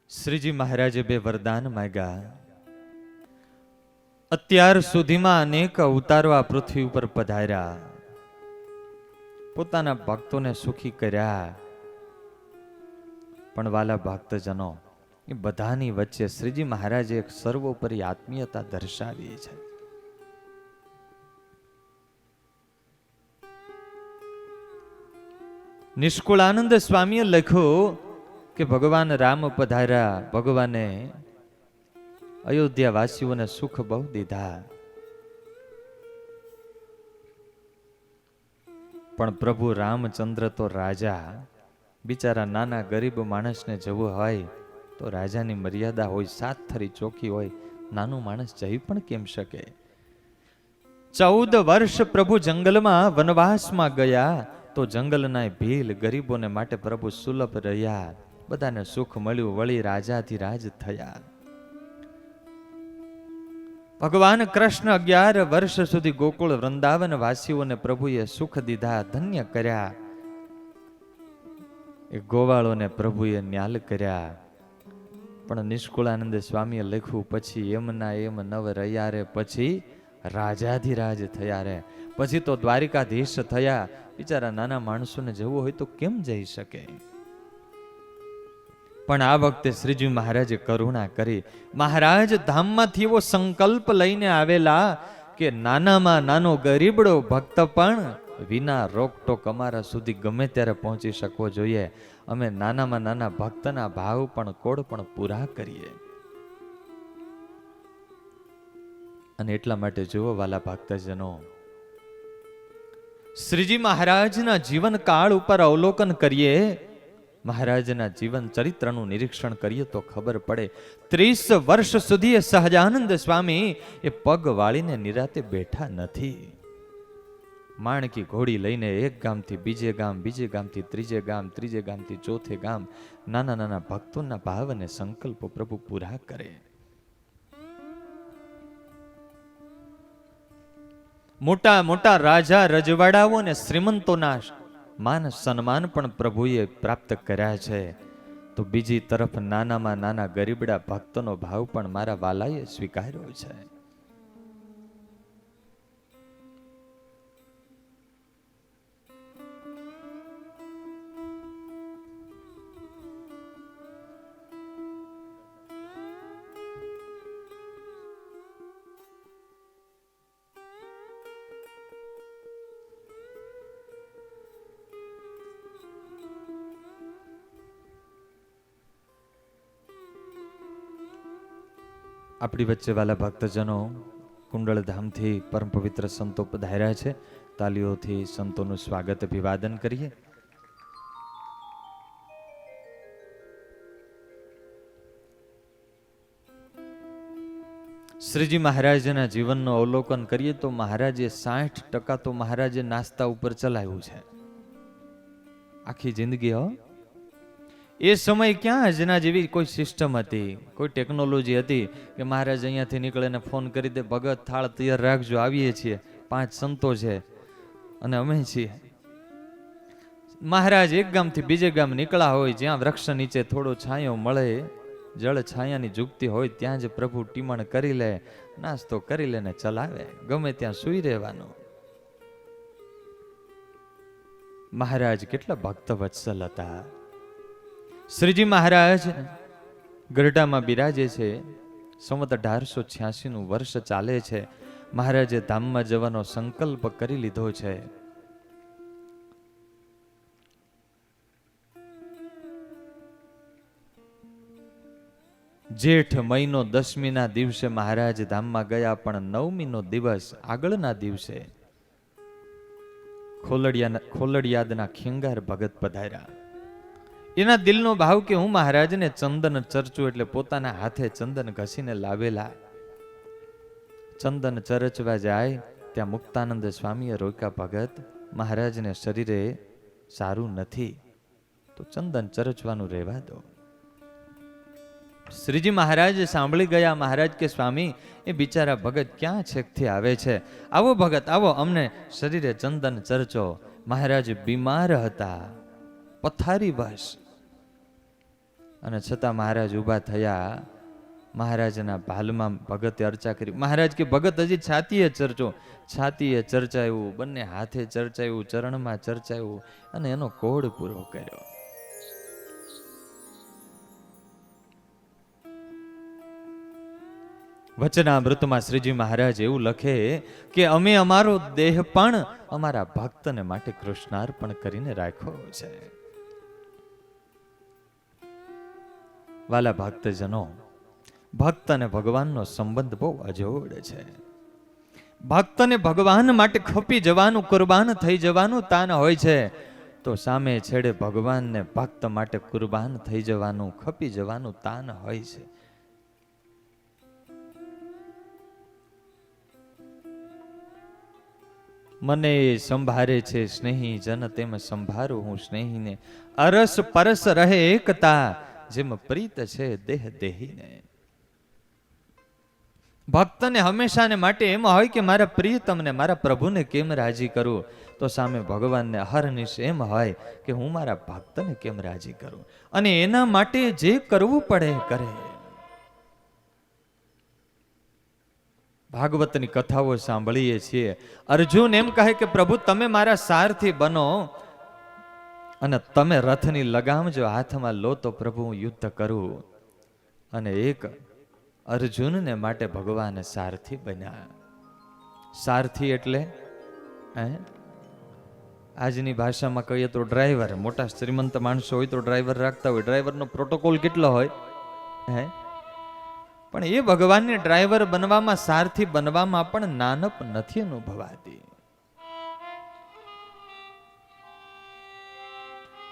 શ્રીજી મહારાજે બે વરદાન માંગ્યા. અત્યાર સુધીમાં અનેક અવતારો આ પૃથ્વી ઉપર પધાર્યા, પોતાના ભક્તોને સુખી કર્યા, પણ વાલા ભક્તજનો, એ બધાની વચ્ચે શ્રીજી મહારાજે એક સર્વોપરી આત્મીયતા દર્શાવી છે. નિષ્કુળાનંદ સ્વામીએ લખ્યું કે ભગવાન રામ પધાર્યા, ભગવાને અયોધ્યા વાસીઓને સુખ બહુ દીધા, પણ પ્રભુ રામચંદ્ર તો રાજા, બિચારા નાના ગરીબ માણસને જવું હોય તો રાજાની મર્યાદા હોય, સાત થરી ચોખી હોય, નાનું માણસ જઈ પણ કેમ શકે? 14 વર્ષ પ્રભુ જંગલમાં વનવાસમાં ગયા તો જંગલના ભીલ ગરીબોને માટે પ્રભુ સુલભ રહ્યા, બધાને સુખ મળ્યું, વળી રાજાધિરાજ થયા. ભગવાન કૃષ્ણ 11 વર્ષ સુધી ગોકુળ વૃંદાવન વાસીઓને પ્રભુએ સુખ દીધા, ધન્ય કર્યા. એ ગોવાળોને પ્રભુએ ન્યાલ કર્યા. પણ નિષ્કુળાનંદ સ્વામીએ લખ્યું, પછી એમના એમ નવ રહ્યા રે, પછી રાજાધિરાજ થયા રે, પછી તો દ્વારિકાધીશ થયા. બિચારા નાના માણસોને જવું હોય તો કેમ જઈ શકે? પણ આ વખતે શ્રીજી મહારાજે કરુણા કરી. મહારાજ ધામમાંથી એવો સંકલ્પ લઈને આવેલા કે નાનામાં નાનો ગરીબડો ભક્ત પણ વિના રોકટોક અમારા સુધી ગમે ત્યારે પહોંચી શકવો જોઈએ. અમે નાનામાં નાના ભક્તના ભાવ પણ કોડ પણ પૂરા કરીએ. અને એટલા માટે જુઓ વાલા ભક્તજનો, શ્રીજી મહારાજના જીવન કાળ ઉપર અવલોકન કરીએ, મહારાજના જીવન ચરિત્રનું નિરીક્ષણ કરીએ તો ખબર પડે. 30 વર્ષ સુધી એ સહજાનંદ સ્વામી એ પગ વાળીને નિરાતે બેઠા નથી. માણકી ઘોડી લઈને એક ગામથી બીજે ગામ, બીજે ગામથી ત્રીજે ગામ, ત્રીજે ગામથી ચોથે ગામ નાના નાના ભક્તોના ભાવ અને સંકલ્પો પ્રભુ પૂરા કરે. મોટા મોટા રાજા રજવાડાઓ અને શ્રીમંતોના માન સન્માન પણ પ્રભુએ પ્રાપ્ત કર્યા છે, તો બીજી તરફ નાનામાં નાના ગરીબડા ભક્તનો ભાવ પણ મારા વાલાએ સ્વીકાર્યો છે. આપણી વચ્ચે વાલા ભક્તજનો કુંડળધામથી પરમ પવિત્ર સંતો પધાર્યા છે. તાલીઓથી સંતોનું સ્વાગત અભિવાદન કરીએ. શ્રીજી મહારાજના જીવનનું અવલોકન કરીએ તો મહારાજે 60% તો મહારાજે નાસ્તા ઉપર ચલાવ્યું છે આખી જિંદગી. એ સમય ક્યાં આજના જેવી કોઈ સિસ્ટમ હતી, કોઈ ટેકનોલોજી હતી કે મહારાજ અહીંયાથી નીકળે ને ફોન કરી દે, ભગત થાળ તૈયાર રાખજો, આવીએ છીએ, 5 સંતો છે અને અમે છીએ. મહારાજ એક ગામથી બીજે ગામ નીકળ્યા હોય, જ્યાં વૃક્ષ નીચે થોડો છાંયો મળે, જળ છાયાની જુગતી હોય, ત્યાં જ પ્રભુ ટીમણ કરી લે, નાસ્તો કરી લે ને ચલાવે, ગમે ત્યાં સૂઈ રહેવાનું. મહારાજ કેટલા ભક્ત વત્સલ હતા. શ્રીજી મહારાજ ગરડામાં બિરાજે છે. સંવત 1886 વર્ષ ચાલે છે. મહારાજે ધામમાં જવાનો સંકલ્પ કરી લીધો છે. જેઠ મહિનો 10મીના દિવસે મહારાજ ધામમાં ગયા, પણ 9મીનો દિવસ આગળના દિવસે ખોલડિયાદના ખીંગાર ભગત પધાર્યા. એના દિલનો ભાવ કે હું મહારાજને ચંદન ચરચું, એટલે પોતાના હાથે ચંદન ઘસીને લાવેલા. ચંદન ચરચવા જાય ત્યાં મુક્તાનંદ સ્વામીએ રોક્યા, ભગત મહારાજને શરીરે સારું નથી, તો ચંદન ચરચવાનું રહેવા દો. શ્રીજી મહારાજ સાંભળી ગયા. મહારાજ કે સ્વામી, એ બિચારા ભગત ક્યાં છેકથી આવે છે, આવો ભગત આવો, અમને શરીરે ચંદન ચરચો. મહારાજ બીમાર હતા, પથારી વશ. અને છતાં મહારાજ ઊભા થયા. મહારાજના ભાલમાં ભગતે અર્ચા કરી. મહારાજ કે ભગત હજી છાતીએ ચર્ચો. છાતીએ ચર્ચાયું, બંને હાથે ચર્ચાયું, ચરણમાં ચર્ચાયું અને એનો કોડ પૂરો કર્યો. વચનામૃતમાં શ્રીજી મહારાજ એવું લખે કે અમે અમારો દેહ પણ અમારા ભક્તને માટે કૃષ્ણાર્પણ કરીને રાખ્યો છે. વાલા ભક્તજનો, ભક્ત અને ભગવાનનો સંબંધ બહુ અજોડ છે. ભક્તને ભગવાન માટે ખપી જવાનું, કુરબાન થઈ જવાનું તાન હોય છે, તો સામે છેડે ભગવાનને ભક્ત માટે કુરબાન થઈ જવાનું, ખપી જવાનું તાન હોય છે. મને સંભારે છે સ્નેહી જન, તેમ સંભારું હું સ્નેહીને. અરસ પરસ રહે એકતા, જેમ પ્રીત છે દેહ દેહીને. ભક્તને હંમેશાને માટે એમ હોય કે મારા પ્રિયતમને, મારા પ્રભુને કેમ રાજી કરું, તો સામે ભગવાનને અહર્નિશ એમ હોય કે હું મારા ભક્તને કેમ રાજી કરું, અને એના માટે જે કરવું પડે કરે. ભાગવતની કથાઓ સાંભળીએ છીએ. અર્જુન એમ કહે કે પ્રભુ તમે મારા સારથી બનો, અને તમે રથની લગામ જો હાથમાં લો તો પ્રભુ હું યુદ્ધ કરું. અને એક અર્જુનને માટે ભગવાન સારથી બન્યા. સારથી એટલે આજની ભાષામાં કહીએ તો ડ્રાઈવર. મોટા શ્રીમંત માણસો હોય તો ડ્રાઈવર રાખતા હોય. ડ્રાઈવરનો પ્રોટોકોલ કેટલો હોય પણ એ ભગવાનને ડ્રાઈવર બનવામાં, સારથી બનવામાં પણ નાનપ નથી અનુભવાતી.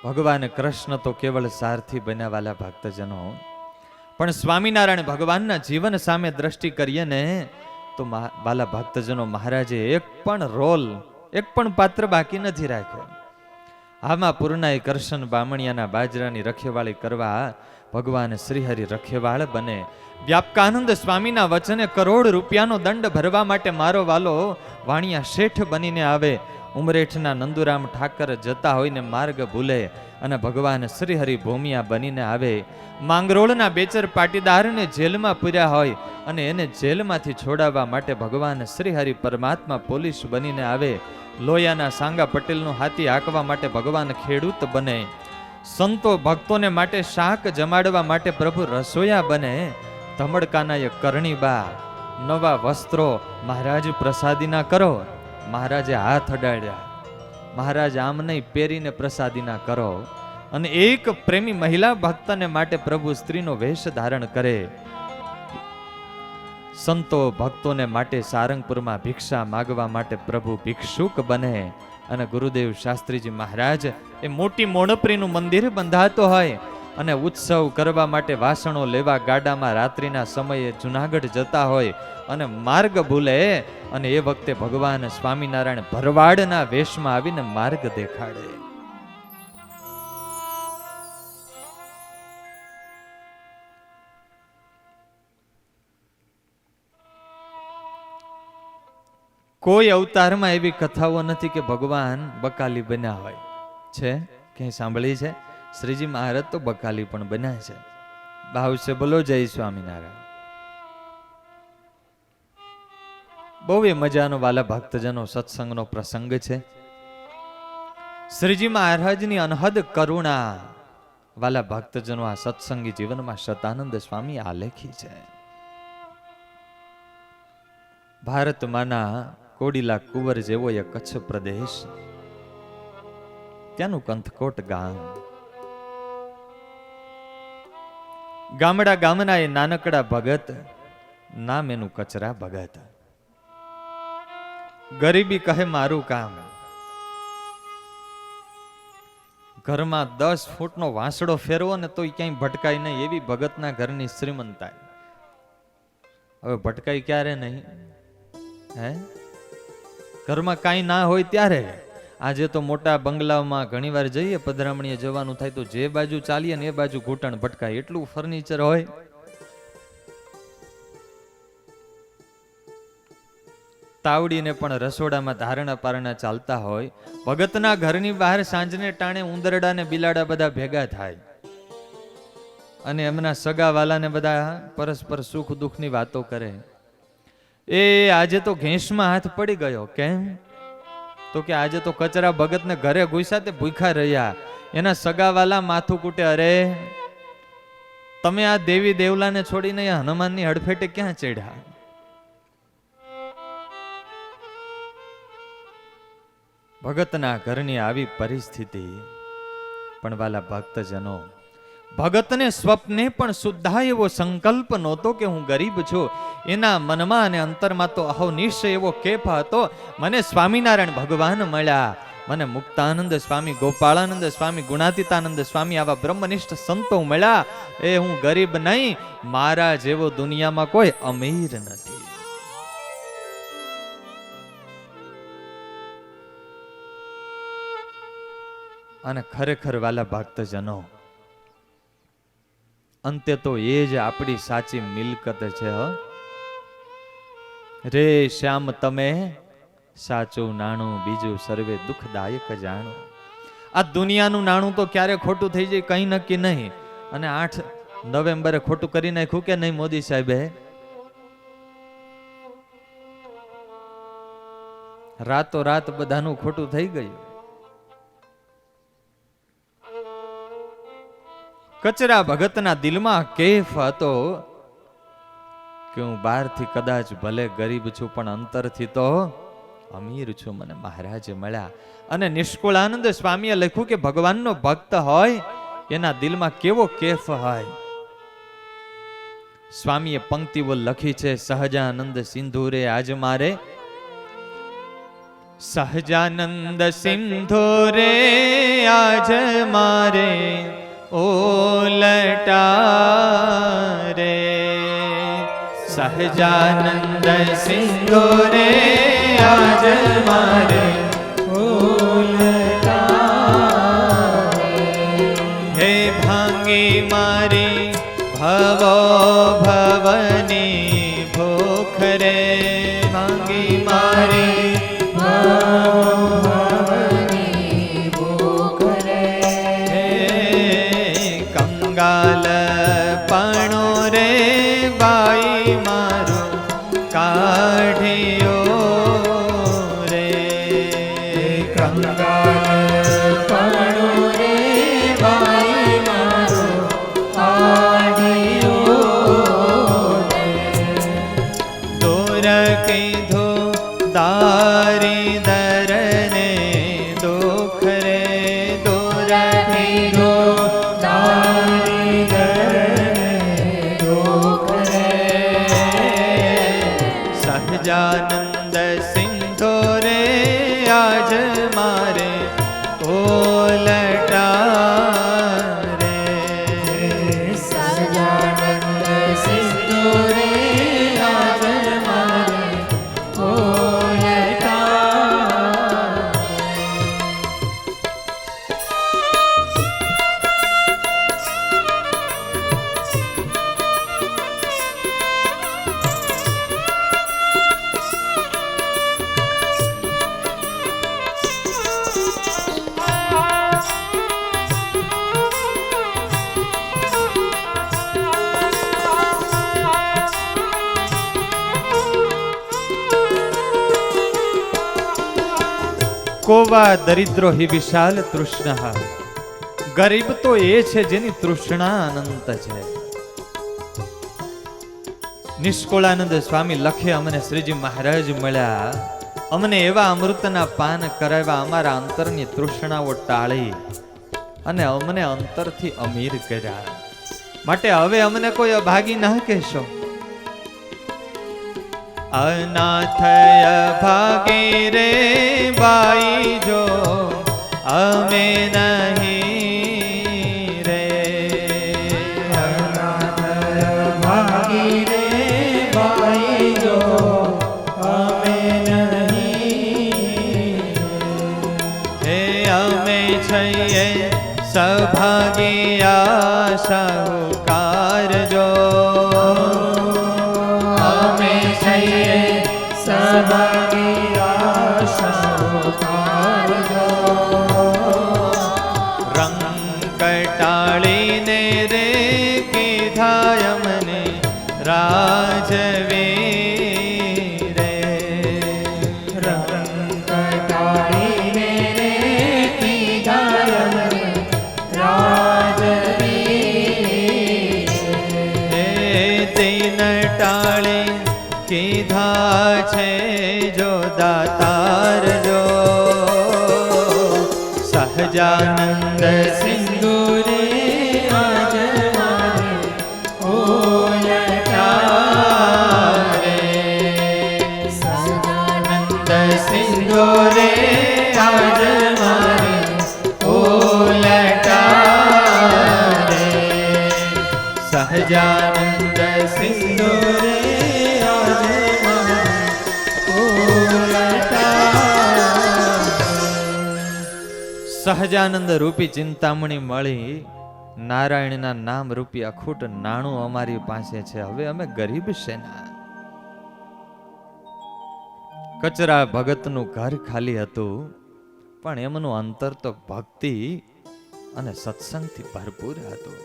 ભગવાન કૃષ્ણ તો કેવળ સારથી બન્યા વાલા ભક્તજનો. પણ સ્વામિનારાયણ ભગવાનના જીવન સામે દ્રષ્ટિ કરીએ ને તો વાલા ભક્તજનો, મહારાજે એક પણ રોલ, એક પણ પાત્ર બાકી નથી રાખ્યો. આમાં પૂર્ણાઈ કરશન બામણિયાના બાજરાની રખેવાળી કરવા ભગવાન શ્રીહરિ રખેવાળ બને. વ્યાપકાનંદ સ્વામીના વચને કરોડ રૂપિયાનો દંડ ભરવા માટે મારો વાલો વાણિયા શેઠ બનીને આવે. ઉમરેઠના નંદુરામ ઠાકર જતા હોય ને માર્ગ ભૂલે અને ભગવાન શ્રીહરિ ભૂમિયા બનીને આવે. માંગરોળના બેચર પાટીદારને જેલમાં પૂર્યા હોય અને એને જેલમાંથી છોડાવવા માટે ભગવાન શ્રીહરિ પરમાત્મા પોલીસ બનીને આવે. લોયાના સાંગા પટેલનું હાથી હાંકવા માટે ભગવાન ખેડૂત બને. સંતો ભક્તોને માટે શાક જમાડવા માટે પ્રભુ રસોયા બને. ધમડકાનાએ કરણીબા નવા વસ્ત્રો મહારાજ પ્રસાદીના કરો. મહારાજે હાથ અડાડ્યા. મહારાજ આમ નહીં, પહેરીને પ્રસાદીના કરો. અને એક પ્રેમી મહિલા ભક્તને માટે પ્રભુ સ્ત્રીનો વેશ ધારણ કરે. સંતો ભક્તોને માટે સારંગપુરમાં ભિક્ષા માગવા માટે પ્રભુ ભિક્ષુક બને. અને ગુરુદેવ શાસ્ત્રીજી મહારાજ એ મોટી મોણપરીનું મંદિર બંધાતો હોય અને ઉત્સવ કરવા માટે વાસણો લેવા ગાડામાં રાત્રિના સમયે જુનાગઢ જતા હોય અને માર્ગ ભૂલે, અને એ વખતે ભગવાન સ્વામિનારાયણ ભરવાડના વેશમાં આવીને માર્ગ દેખાડે. કોઈ અવતારમાં એવી કથાઓ નથી કે ભગવાન બકાલી બન્યા હોય. છે ક્યાંય સાંભળી છે? શ્રીજી મહારાજ તો બકાલી પણ બન્યા છે. ભાવ છે બોલો જય સ્વામિનારાયણ. બહુ એ મજાનો વાલા ભક્તજનો સત્સંગનો પ્રસંગ છે. શ્રીજી મહારાજની અનહદ કરુણા વાલા ભક્તજનો આ સત્સંગી જીવનમાં શતાનંદ સ્વામી આલેખી છે. ભારતમાંના કોડીલા કુંવર જેવો એ કચ્છ પ્રદેશ, ત્યાંનું કંથકોટ ગામ. ગામના એ નાનકડા ભગત, નામ એનું કચરા ભગત. ગરીબી કહે મારું કામ. ઘરમાં 10 ફૂટનો વાંસડો ફેરવો ને તો ક્યાંય ભટકાય નહીં, એવી ભગતના ઘરની શ્રીમંતાઈ. હવે ભટકાય ક્યારે નહીં? ઘરમાં કાંઈ ના હોય ત્યારે. આજે તો મોટા બંગલામાં ઘણીવાર જઈએ, પધરામણીએ જવાનું થાય તો જે બાજુ ચાલીએ ને એ બાજુ ઘૂંટણ ભટકાય, એટલું ફર્નિચર હોય. તાવડીને પણ રસોડામાં ધારણા પારણા ચાલતા હોય. ભગતના ઘરની બહાર સાંજને ટાણે ઉંદરડા ને બિલાડા બધા ભેગા થાય અને એમના સગાવાલાને બધા પરસ્પર સુખ દુઃખની વાતો કરે. એ આજે તો ઘેંસમાં હાથ પડી ગયો. કેમ? તો કે આજે તો કચરા ભગતને ઘરે ઘૂસ્યા તે ભૂખા રહ્યા. એના સગાવાલા માથું કૂટે, અરે તમે આ દેવી દેવલાને છોડીને હનુમાનની હડફેટે ક્યાં ચડ્યા? ભગતના ઘરની આવી પરિસ્થિતિ. પણ વાલા ભક્તજનો, ભગતને સ્વપ્ને પણ સુદ્ધા એવો સંકલ્પ નહોતો કે હું ગરીબ છું. એના મનમાં અને અંતરમાં તો અહોનિશ્ચય એવો કેફ હતો, મને સ્વામિનારાયણ ભગવાન મળ્યા, મને મુક્તાનંદ સ્વામી, ગોપાળાનંદ સ્વામી, ગુણાતીતાનંદ સ્વામી, આવા બ્રહ્મનિષ્ઠ સંતો મળ્યા. એ હું ગરીબ નહીં, મારા જેવો દુનિયામાં કોઈ અમીર નથી. અને ખરેખર વાલા ભક્તજનો, અંતે તો એ જ આપણી સાચી મિલકત છે. રે શ્યામ તમે સાચું નાણું, બીજું સર્વે દુઃખદાયક જાણું. આ દુનિયાનું નાણું તો ક્યારે ખોટું થઈ જાય કઈ નક્કી નહીં. અને 8 નવેમ્બરે ખોટું કરી નાખ્યું કે નહીં મોદી સાહેબે? રાતો રાત બધાનું ખોટું થઈ ગયું. કચરા ભગતના દિલમાં કેફ હતો કે હું બહારથી કદાચ ભલે ગરીબ છું પણ અંતરથી તો અમીર છું, મને મહારાજ મળ્યા. અને નિષ્કુળાનંદ સ્વામીએ લખ્યું કે ભગવાનનો ભક્ત હોય એના દિલમાં કેવો કેફ હોય. સ્વામીએ પંક્તિઓ લખી છે, સહજાનંદ સિંધુ રે આજ મારે, સહજાનંદ સિંધુ રે આજ મારે ઓલટા રે, સહજાનંદ સિંધુ રે આજ મારે ઓલટા. હે ભાંગી મારી ભવો ભવની ભૂખ રે, ભાંગી મારી ગાલ પણો રે બાઈ મારું કાઢ્યો રે, કંગાલ પણો રે બાઈ મારું કાઢ્યો રે. દૂર કીધું દારી દરને દુઃખ રે, દૂર કીધું સહજાનંદ સિંધુ રે આજ મારે ઓલટા રે, સહજાનંદ સિંધુ રે આજ મારે ઓલટા. કોવા દરિદ્રો હિ વિશાલ તૃષ્ણા. ગરીબ તો એ છે જેની તૃષ્ણા અનંત છે. નિષ્કુળાનંદ સ્વામી લખે, અમને શ્રીજી મહારાજ મળ્યા, અમને એવા અમૃતના પાન કરાવ્યા, અમારા અંતરની તૃષ્ણાઓ ટાળી અને અમને અંતરથી અમીર કર્યા. માટે હવે અમને કોઈ અભાગી ના કહેશો. અનાથ ભાગી રે બાઈ જો અમે નહીં રે, અનાથ ભાગી રે બાઈ જો અમે નહીં. હે અમે છીએ સભાગી સાહુકાર જો, રંગ કટાળીને રે કે દીધા છે જો દાતાર જો સહજાનંદ સિંધુ રે આજ મારે ઓલટા રે સહજાનંદ સિંધુ રે આજ મારે ઓલટા રે સહજાનંદ સિંધુ રે આજ મારે ઓલટા સહજાનંદ રૂપી ચિંતામણી મળી નારાયણના નામ રૂપી અખૂટ નાણું અમારી પાસે છે. હવે અમે ગરીબ શેના? કચરા ભગતનું ઘર ખાલી હતું પણ એમનું અંતર તો ભક્તિ અને સત્સંગથી ભરપૂર હતું.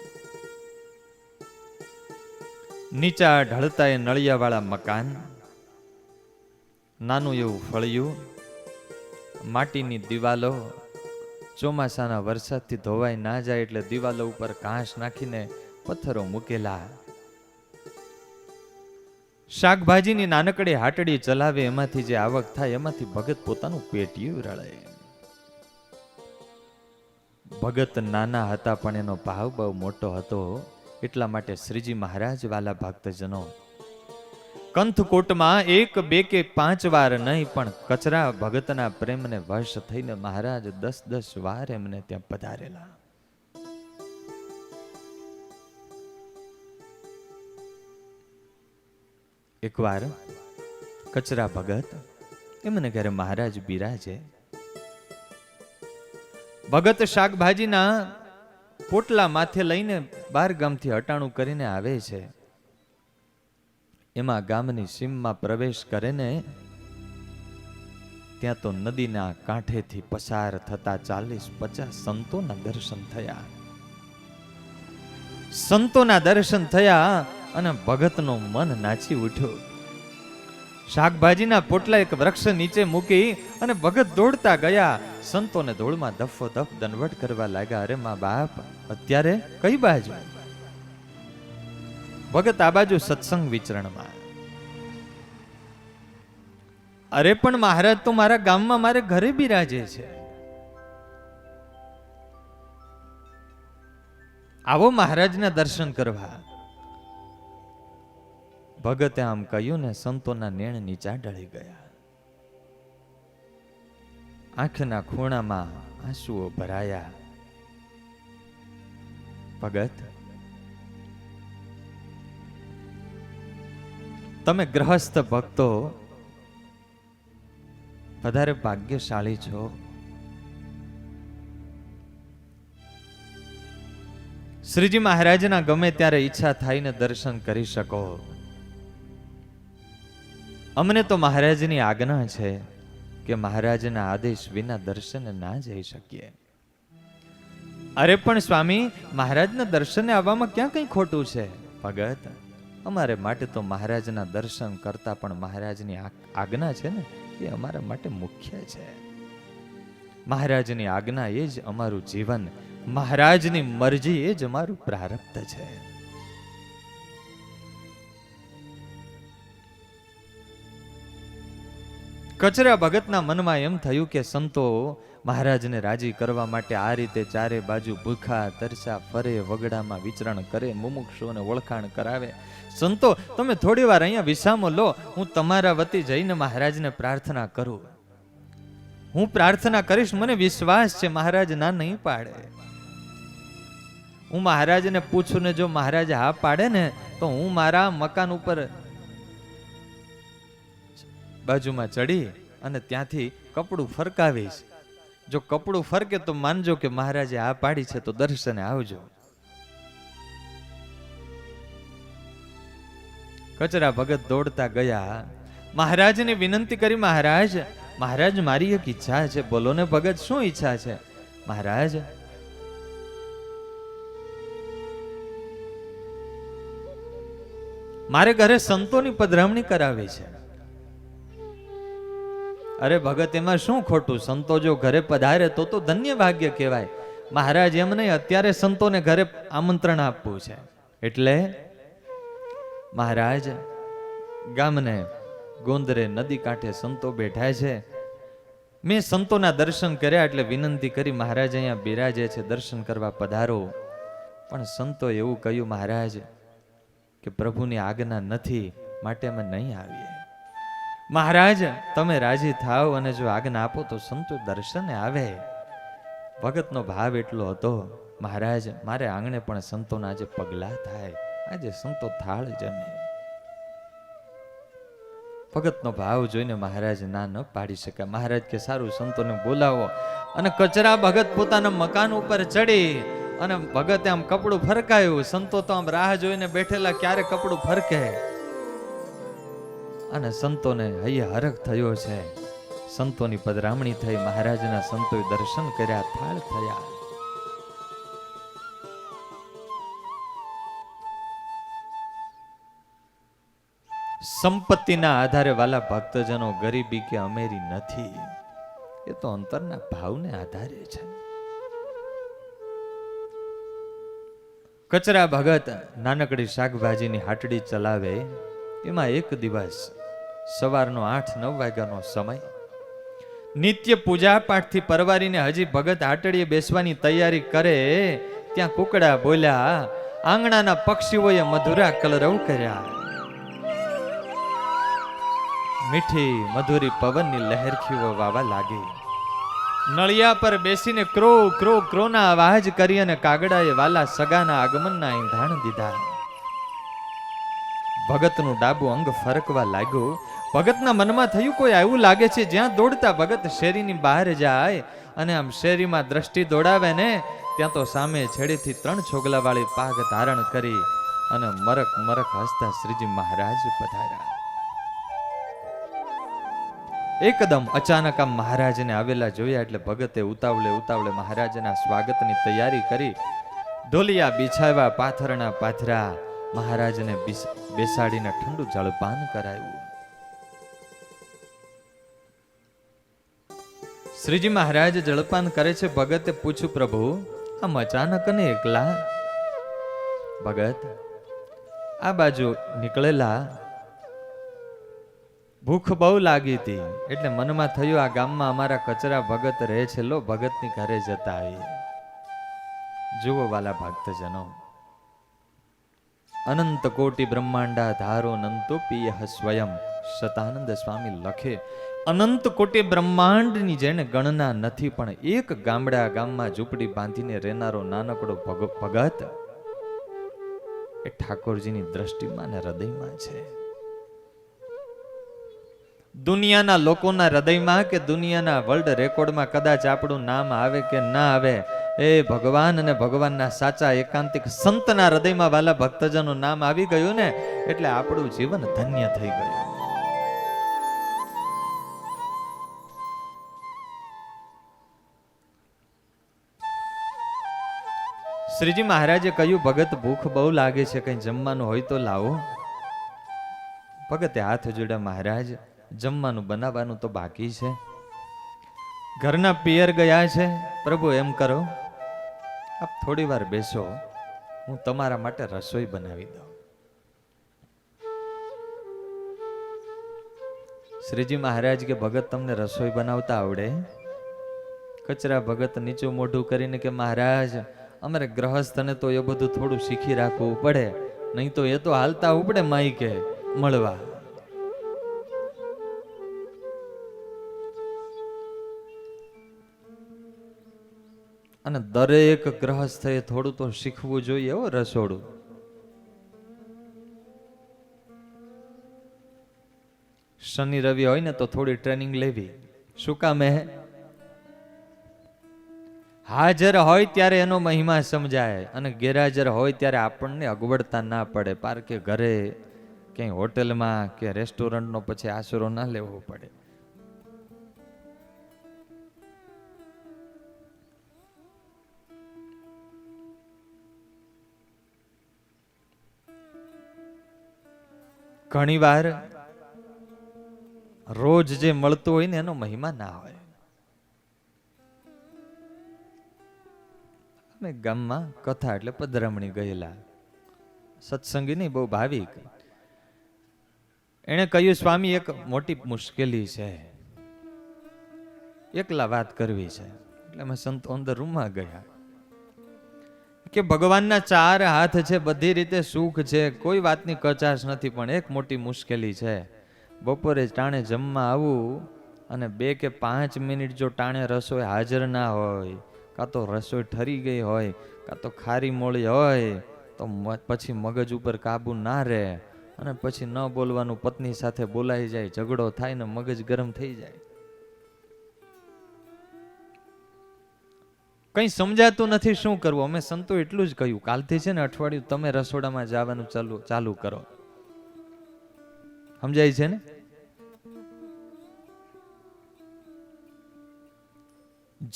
નીચા ઢળતા એ નળિયાવાળા મકાન, નાનું એવું ફળિયું, માટીની દિવાલો, ચોમાસાના વરસાદથી ધોવાઈ ના જાય એટલે દિવાલો ઉપર ઘાસ નાખીને પથ્થરો મૂકેલા. શાકભાજીની નાનકડી હાટડી ચલાવે, એમાંથી જે આવક થાય એમાંથી ભગત પોતાનું પેટીયું રળે. ભગત નાના હતા પણ એનો ભાવ બહુ મોટો હતો. એટલા માટે શ્રીજી મહારાજ વાલા ભક્તજનો કંથકોટમાં 1, 2 કે 5 વાર નહીં પણ કચરા ભગતના પ્રેમને વશ થઈને મહારાજ 10-10 વાર એમને ત્યાં પધારેલા. એકવાર કચરા ભગત એમને ઘરે મહારાજ બિરાજે. ભગત શાકભાજીના પોટલા માથે લઈને 12 ગામથી હટાણું કરીને આવે છે. એમાં ગામની સીમમાં પ્રવેશ કરે ને ત્યાં તો નદીના કાંઠેથી પસાર થતા 40-50 સંતોના દર્શન થયા. સંતોના દર્શન થયા અને ભગતનો મન નાચી ઉઠ્યો. શાકભાજીના પોટલા એક વૃક્ષ નીચે મૂકી અને ભગત દોડતા ગયા. સંતોને ધૂળમાં દફો દફ દંડવટ કરવા લાગ્યા. અરે મા બાપ, અત્યારે કઈ બાજુ? ભગત આ બાજુ સત્સંગ વિચરણમાં. અરે પણ મહારાજ તો મારા ગામમાં મારે ઘરે બિરાજે છે. આવો મહારાજના દર્શન કરવા. ભગતે આમ કહ્યું ને સંતોના નેણ નીચા ઢળી ગયા. આંખના ખૂણામાં આંસુઓ ભરાયા. ભગત, તમે ગ્રહસ્થ ભક્તો વધારે ભાગ્યશાળી છો. શ્રીજી મહારાજના ગમે ત્યારે ઈચ્છા થઈને દર્શન કરી શકો. અમને તો મહારાજની આજ્ઞા છે કે મહારાજના આદેશ વિના દર્શન ના જઈ શકીએ. અરે પણ સ્વામી, મહારાજના દર્શને આવવામાં ક્યાં કઈ ખોટું છે? ભગત, અમારે માટે તો મહારાજના દર્શન કરતા પણ મહારાજની આજ્ઞા છે ને એ અમારા માટે મુખ્ય છે. મહારાજની આજ્ઞા એ જ અમારું જીવન, મહારાજની મરજી એ જ અમારું પ્રારબ્ધ છે. કચરા ભગતના મનમાં એમ થયું કે સંતો મહારાજને રાજી કરવા માટે આ રીતે ચારે બાજુ ભૂખા તરસા ફરે, વગડામાં વિચરણ કરે, મુમુક્ષુઓને ઓળખાણ કરાવે. સંતો, તમે થોડી વાર અહીંયા વિસામો લો, હું તમારા વતી જઈને મહારાજને પ્રાર્થના કરું. હું પ્રાર્થના કરીશ, મને વિશ્વાસ છે મહારાજ ના નહીં પાડે. હું મહારાજને પૂછું ને જો મહારાજ હા પાડે ને તો હું મારા મકાન ઉપર બાજુમાં ચડી અને ત્યાંથી કપડું ફરકાવીશ. જો કપડું ફરકે તો માનજો કે મહારાજે આ પાડી છે, તો દર્શને આવજો. કચરા ભગત દોડતા ગયા. મહારાજને વિનંતી કરી, મહારાજ, મહારાજ મારી એક ઈચ્છા છે. બોલો ને ભગત, શું ઈચ્છા છે? મહારાજ, મારે ઘરે સંતોની પધરામણી કરાવી છે. અરે ભગત, એમાં શું ખોટું? સંતો જો ઘરે પધારે તો ધન્ય ભાગ્ય કહેવાય. મહારાજ એમ નહીં, અત્યારે સંતોને ઘરે આમંત્રણ આપવું છે. એટલે મહારાજ ગામને ગોંદરે નદી કાંઠે સંતો બેઠા છે. મેં સંતોના દર્શન કર્યા એટલે વિનંતી કરી, મહારાજ અહીંયા બિરાજે છે, દર્શન કરવા પધારો. પણ સંતો એવું કહ્યું, મહારાજ કે પ્રભુની આજ્ઞા નથી, માટે અમે નહીં આવીએ. મહારાજ તમે રાજી થાવ અને જો આજ્ઞા આપો તો સંતો દર્શને આવે. ભગતનો ભાવ એટલો હતો, મહારાજ મારે આંગણે પણ સંતોના આજે પગલા થાય, આજે સંતો થાળ જમે. ભગતનો ભાવ જોઈને મહારાજ ના ન પાડી શક્યા. મહારાજ કે સારું, સંતોને બોલાવો. અને કચરા ભગત પોતાના મકાન ઉપર ચડી અને ભગતે આમ કપડું ફરકાયું. સંતો તો આમ રાહ જોઈને બેઠેલા, ક્યારે કપડું ફરકે. અને સંતોને હૈયે હરખ થયો છે. સંતોની પધરામણી થઈ, મહારાજના સંતોએ દર્શન કર્યા, થાળ થયા. સંપત્તિના આધારે વાલા ભક્તજનો ગરીબી કે અમેરી નથી, એ તો અંતરના ભાવને આધારે છે. કચરા ભગત નાનકડી શાકભાજીની હાટડી ચલાવે. એમાં એક દિવસ સવારનો 8-9 વાગ્યાનો સમય, નિત્ય પૂજા પાઠથી પરવારીને હજી ભગત હાટડીએ બેસવાની તૈયારી કરે ત્યાં કુકડા બોલ્યા, આંગણાના પક્ષીઓએ મધુરા કલરવ કર્યા. મીઠી મધુરી પવનની લહેરખીઓ વાવા લાગી. નળિયા પર બેસીને ક્રો ક્રો ક્રોના અવાજ કરી અને કાગડાએ વાલા સગાના આગમનના ઈંધાણ દીધા. ભગતનું ડાબુ અંગ ફરકવા લાગ્યું. ભગતના મનમાં થયું કોઈ આવું લાગે છે. જ્યાં દોડતા ભગત શેરીની બહાર જાય અને આમ શેરીમાં દ્રષ્ટિ દોડાવે ને, ત્યાં તો સામે છેડેથી 3 છોગલા વાળી પાઘ ધારણ કરી અને મરક મરક હસતા શ્રીજી મહારાજ પધાર્યા. એકદમ અચાનક આમ મહારાજને આવેલા જોયા એટલે ભગતે ઉતાવળે ઉતાવળે મહારાજના સ્વાગતની તૈયારી કરી. ઢોલિયા બિછાવ્યા, પાથરણા પાથરા, મહારાજને બેસાડીને ઠંડુ જળપાન કરાયું. શ્રીજી મહારાજ જળપાન કરે છે. ભગતે પૂછ્યું, પ્રભુ આમ અચાનક ને એકલા? ભગત આ બાજુ નીકળેલા, ભૂખ બહુ લાગી હતી એટલે મનમાં થયું આ ગામમાં અમારા કચરા ભગત રહે છે, લો ભગતની ઘરે જતા આવી. જુઓ વાલા ભક્તજનો, અનંત કોટી બ્રહ્માંડા ધારો નંતોપીય સ્વયં. શતાનંદ સ્વામી લખે, અનંત કોટી બ્રહ્માંડની જેને ગણના નથી, પણ એક ગામમાં ઝૂંપડી બાંધીને રહેનારો નાનકડો ભગત એ ઠાકોરજીની દ્રષ્ટિમાં ને હૃદયમાં છે. દુનિયાના લોકોના હૃદયમાં કે દુનિયાના વર્લ્ડ રેકોર્ડમાં કદાચ આપણું નામ આવે કે ના આવે, એ ભગવાન અને ભગવાનના સાચા એકાંતિક સંતના હૃદયમાં વાલા ભક્તજનનું નામ આવી ગયું ને, એટલે આપણું જીવન ધન્ય થઈ ગયું. શ્રીજી મહારાજે કહ્યું, ભગત ભૂખ બહુ લાગે છે, કઈ જમવાનું હોય તો લાવો. ભગતે હાથ જોડ્યા, મહારાજ જમવાનું બનાવવાનું તો બાકી છે, ઘરના પિયર ગયા છે. પ્રભુ એમ કરો, આપ થોડી વાર બેસો, હું તમારા માટે રસોઈ બનાવી દઉં. શ્રીજી મહારાજ કે, ભગત તમને રસોઈ બનાવતા આવડે? કચરા ભગત નીચું મોઢું કરીને કે, મહારાજ અમારે ગ્રહસ્થને તો એ બધું થોડું શીખી રાખવું પડે, નહીં તો એ તો હાલતા ઉપડે માઈકે મળવા. અને દરેક ગ્રહસ્થે થોડું તો શીખવું જોઈએ. એવો રસોડું શનિ રવિ હોય ને તો થોડી ટ્રેનિંગ લેવી. શું કામ? હાજર હોય ત્યારે એનો મહિમા સમજાય અને ગેરહાજર હોય ત્યારે આપણને અગવડતા ના પડે. પાર કે ઘરે ક્યાંય હોટેલમાં કે રેસ્ટોરન્ટનો પછી આશરો ના લેવો પડે. ઘણી વાર રોજ જે મળતું હોય ને એનો મહિમા ના હોય. અમે ગામમાં કથા એટલે પધરામણી ગયેલા, સત્સંગી નહીં, બહુ ભાવિક. એણે કહ્યું, સ્વામી એક મોટી મુશ્કેલી છે, એકલા વાત કરવી છે. એટલે અમે સંતો અંદર રૂમમાં ગયા કે ભગવાનના 4 હાથ છે, બધી રીતે સુખ છે, કોઈ વાતની કચાશ નથી, પણ એક મોટી મુશ્કેલી છે. બપોરે ટાણે જમવા આવું અને 2 કે 5 મિનિટ જો ટાણે રસોઈ હાજર ના હોય, કાં તો રસોઈ ઠરી ગઈ હોય, કાં તો ખારી મોળી હોય, તો પછી મગજ ઉપર કાબુ ના રહે અને પછી ન બોલવાનું પત્ની સાથે બોલાઈ જાય, ઝઘડો થાય ને મગજ ગરમ થઈ જાય. કંઈ સમજાતું નથી, શું કરવું? અમે સંતો એટલું જ કહ્યું, કાલથી છે ને અઠવાડિયું તમે રસોડામાં જવાનું ચાલુ કરો. સમજાય છે ને?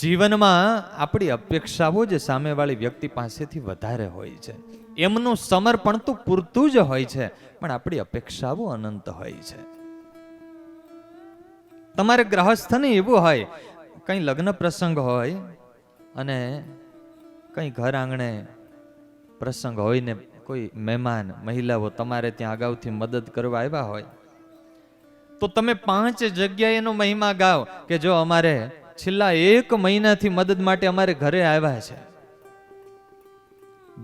જીવનમાં આપણી અપેક્ષાઓ જ સામેવાળી વ્યક્તિ પાસેથી વધારે હોય છે. એમનું સમર્પણ તો પૂરતું જ હોય છે, પણ આપણી અપેક્ષાઓ અનંત હોય છે. તમારે ગ્રહસ્થને એવું હોય, કંઈ લગ્ન પ્રસંગ હોય અને કંઈ ઘર આંગણે પ્રસંગ હોય ને કોઈ મહેમાન મહિલાઓ તમારે ત્યાં અગાઉથી મદદ કરવા આવ્યા હોય, તો તમે 5 જગ્યાએ એનો મહિમા ગાઓ કે જો અમારે છેલ્લા 1 મહિનાથી મદદ માટે અમારે ઘરે આવ્યા છે.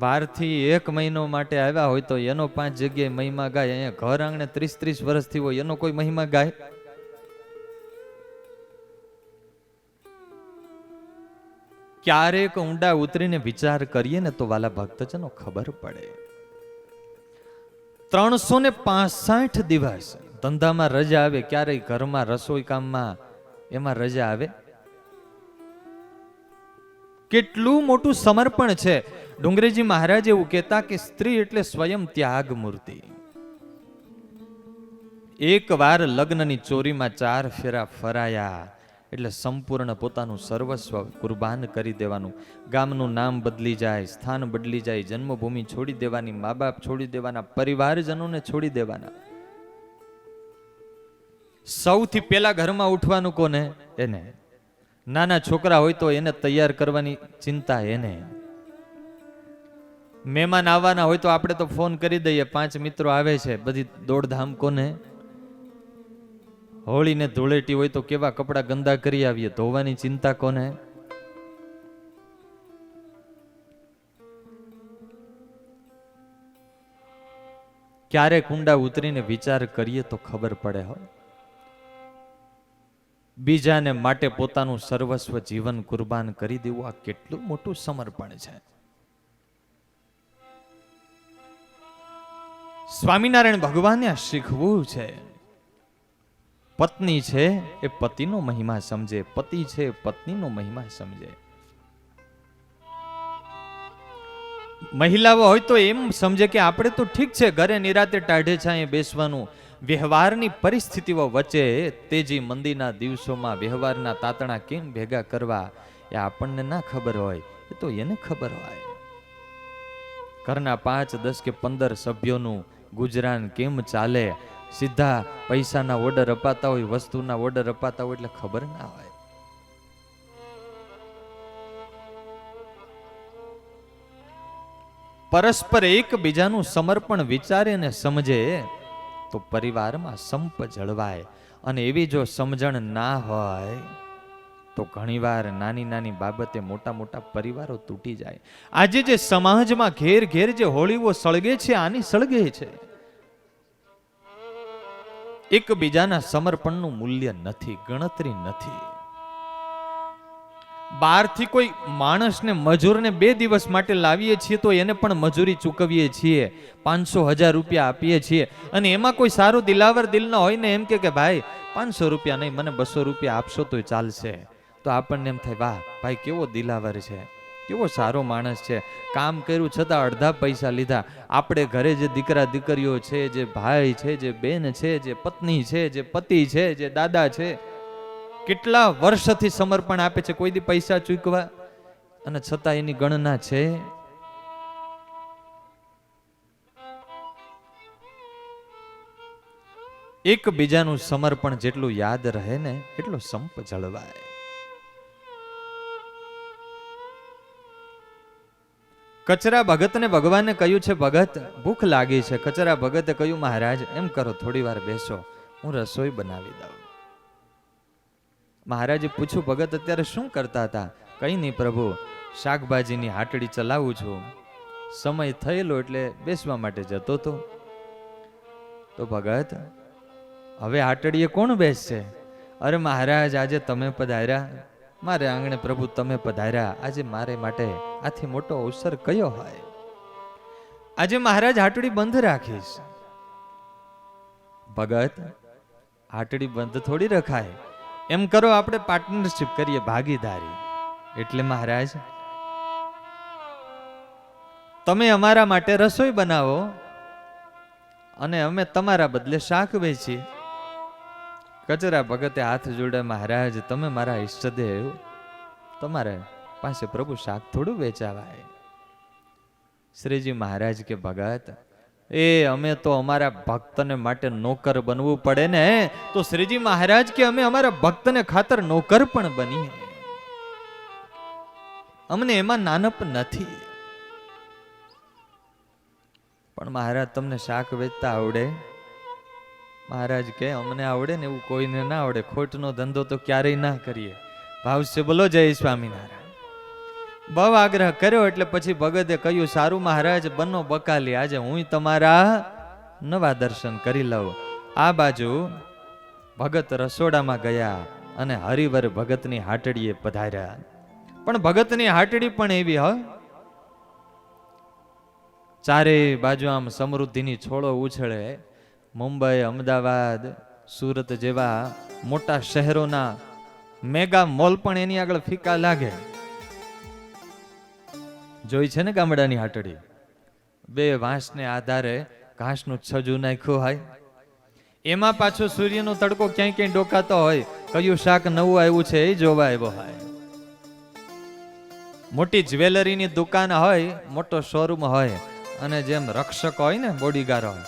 બહારથી 1 મહિનો માટે આવ્યા હોય તો એનો 5 જગ્યાએ મહિમા ગાય. અહીંયા ઘર આંગણે 30 વર્ષથી હોય એનો કોઈ મહિમા ગાય? ક્યારેક ઊંડા ઉતરીને વિચાર કરીએ ને તો વાલા ભક્તજનો ખબર પડે. 365 દિવસ ધંધામાં રજા આવે, ક્યારેય ઘરમાં રસોઈ કામમાં એમાં રજા આવે? કેટલું મોટું સમર્પણ છે. ડુંગરેજી મહારાજ એવું કહેતા કે સ્ત્રી એટલે સ્વયં ત્યાગ મૂર્તિ. એક વાર લગ્નની ચોરીમાં 4 ફેરા ફરાયા એટલે સંપૂર્ણ પોતાનું સર્વસ્વ કુરબાન કરી દેવાનું. ગામનું નામ બદલી જાય, સ્થાન બદલી જાય, જન્મભૂમિ છોડી દેવાની, મા બાપ છોડી દેવાના, પરિવારજનોને છોડી દેવાના. સૌથી પહેલા ઘરમાં ઉઠવાનું કોને? એને. નાના છોકરા હોય તો એને તૈયાર કરવાની ચિંતા એને. મહેમાન આવવાના હોય તો આપણે તો ફોન કરી દઈએ, 5 મિત્રો આવે છે, બધી દોડધામ કોને? હોળી ને ધૂળેટી હોય તો કેવા કપડા ગંદા કરી આવીએ, ધોવાની ચિંતા કોને? ક્યારેક ઊંડા ઉતરીને વિચાર કરીએ તો ખબર પડે હો. બીજાને માટે પોતાનું સર્વસ્વ જીવન કુરબાન કરી દેવું, આ કેટલું મોટું સમર્પણ છે. સ્વામિનારાયણ ભગવાનને આ શીખવું છે. પત્ની છે એ પતિનો મહિમા સમજે, પતિ છે પત્નીનો મહિમા સમજે. મહિલાઓ હોય તો એમ સમજે કે આપણે તો ઠીક છે, ઘરે નિરાતે ટાઢે છાંયે બેસવાનું. વ્યવહારની પરિસ્થિતિઓ વચ્ચે તેજી મંદીના દિવસોમાં વ્યવહારના તાતણા કેમ ભેગા કરવા, એ આપણને ના ખબર હોય, એ તો એને ખબર હોય. ઘરના 5, 10 કે 15 સભ્યોનું ગુજરાન કેમ ચાલે, સીધા પૈસાના ઓર્ડર અપાતા હોય, વસ્તુના ઓર્ડર અપાતા હોય એટલે ખબર ના હોય. પરસ્પર એકબીજાનું સમર્પણ વિચારે ને સમજે તો પરિવારમાં સંપ જળવાય. અને એવી જો સમજણ ના હોય તો ઘણીવાર નાની નાની બાબતે મોટા મોટા પરિવારો તૂટી જાય. આજે જે સમાજમાં ઘેર ઘેર જે હોળીઓ સળગે છે, આની સળગે છે. એકબીજાના સમર્પણનું મૂલ્ય નથી, ગણતરી નથી. બહારથી કોઈ માણસને મજૂરને 2 દિવસ માટે લાવીએ છીએ તો એને પણ મજૂરી ચૂકવીએ છીએ, 500-1000 રૂપિયા આપીએ છીએ. અને એમાં કોઈ સારું દિલાવર દિલનો હોય ને એમ કે ભાઈ 500 રૂપિયા નહીં, મને 200 રૂપિયા આપશો તો ચાલશે, તો આપણને એમ થાય વાહ ભાઈ કેવો દિલાવર છે, કેવો સારો માણસ છે. કામ કર્યું છતાં અડધા પૈસા લીધા. આપણે ઘરે જે દીકરા દીકરીઓ છે, જે ભાઈ છે, જે બેન છે, જે પત્ની છે, જે પતિ છે, જે દાદા છે, કેટલા વર્ષથી સમર્પણ આપે છે, કોઈ દી પૈસા ચૂકવા, અને છતાં એની ગણના છે. એકબીજાનું સમર્પણ જેટલું યાદ રહે ને એટલો સંપ જળવાય. કચરા ભગતને ભગવાને કહ્યું છે, ભગત ભૂખ લાગી છે. કચરા ભગતે કહ્યું, મહારાજ એમ કરો, થોડી વાર બેસો, હું રસોઈ બનાવી દઉં. મહારાજે પૂછ્યું, ભગત અત્યારે શું કરતા હતા? કઈ નહીં પ્રભુ, શાકભાજીની હાટડી ચલાવું છું. સમય થયેલો એટલે બેસવા માટે જતો હતો. તો ભગત, હવે હાટડીએ કોણ બેસશે? અરે મહારાજ, આજે તમે પધાર્યા મારે આંગણે, પ્રભુ તમે પધાર્યા, આજે મારે માટે આથી મોટો અવસર કયો હોય? આજે મહારાજ હાટડી બંધ રાખીશ. ભગત, હાટડી બંધ થોડી રખાય. એમ કરો, આપણે પાર્ટનરશિપ કરીએ, ભાગીદારી. એટલે મહારાજ, તમે અમારા માટે રસોઈ બનાવો અને અમે તમારા બદલે શાક વેચીએ. કચરા ભગતે હાથ જોડે, મહારાજ તમે મારા ઈષ્ટદેવ, તમારે પાસે પ્રભુ શાક થોડું વેચાવાય. શ્રીજી મહારાજ કે, ભગત એ અમે તો અમારા ભક્તને માટે નોકર બનવું પડે ને. તો શ્રીજી મહારાજ કે, અમે અમારા ભક્તને ખાતર નોકર પણ બનીએ, અમને એમાં નાનપ નથી. પણ મહારાજ તમને શાક વેચતા આવડે? મહારાજ કે, અમને આવડે ને એવું કોઈને ના આવડે. ખોટનો ધંધો તો ક્યારેય ના કરીએ. ભાવશે બોલો જય સ્વામિનારાયણ. બહુ આગ્રહ કર્યો એટલે પછી ભગતે કહ્યું, સારું મહારાજ, બનો બકાલી, આજે હું તમારા નવા દર્શન કરી લઉં. આ બાજુ ભગત રસોડામાં ગયા અને હરિવર ભગતની હાટડીએ પધાર્યા. પણ ભગતની હાટડી પણ એવી ચારે બાજુ આમ સમૃદ્ધિની છોડો ઉછળે. મુંબઈ, અમદાવાદ, સુરત જેવા મોટા શહેરોના મેગા મોલ પણ એની આગળ ફીકા લાગે. જોઈ છે ને ગામડાની હાટડી? બે વાંસને આધારે ઘાસનું છજુ નાખ્યું હોય, એમાં પાછો સૂર્યનો તડકો ક્યાંય ક્યાંય ડોકાતો હોય, કયું શાક નવું આવ્યું છે એ જોવા આવ્યો હોય. મોટી જ્વેલરીની દુકાન હોય, મોટો શોરૂમ હોય, અને જેમ રક્ષક હોય ને, બોડીગાર્ડ હોય,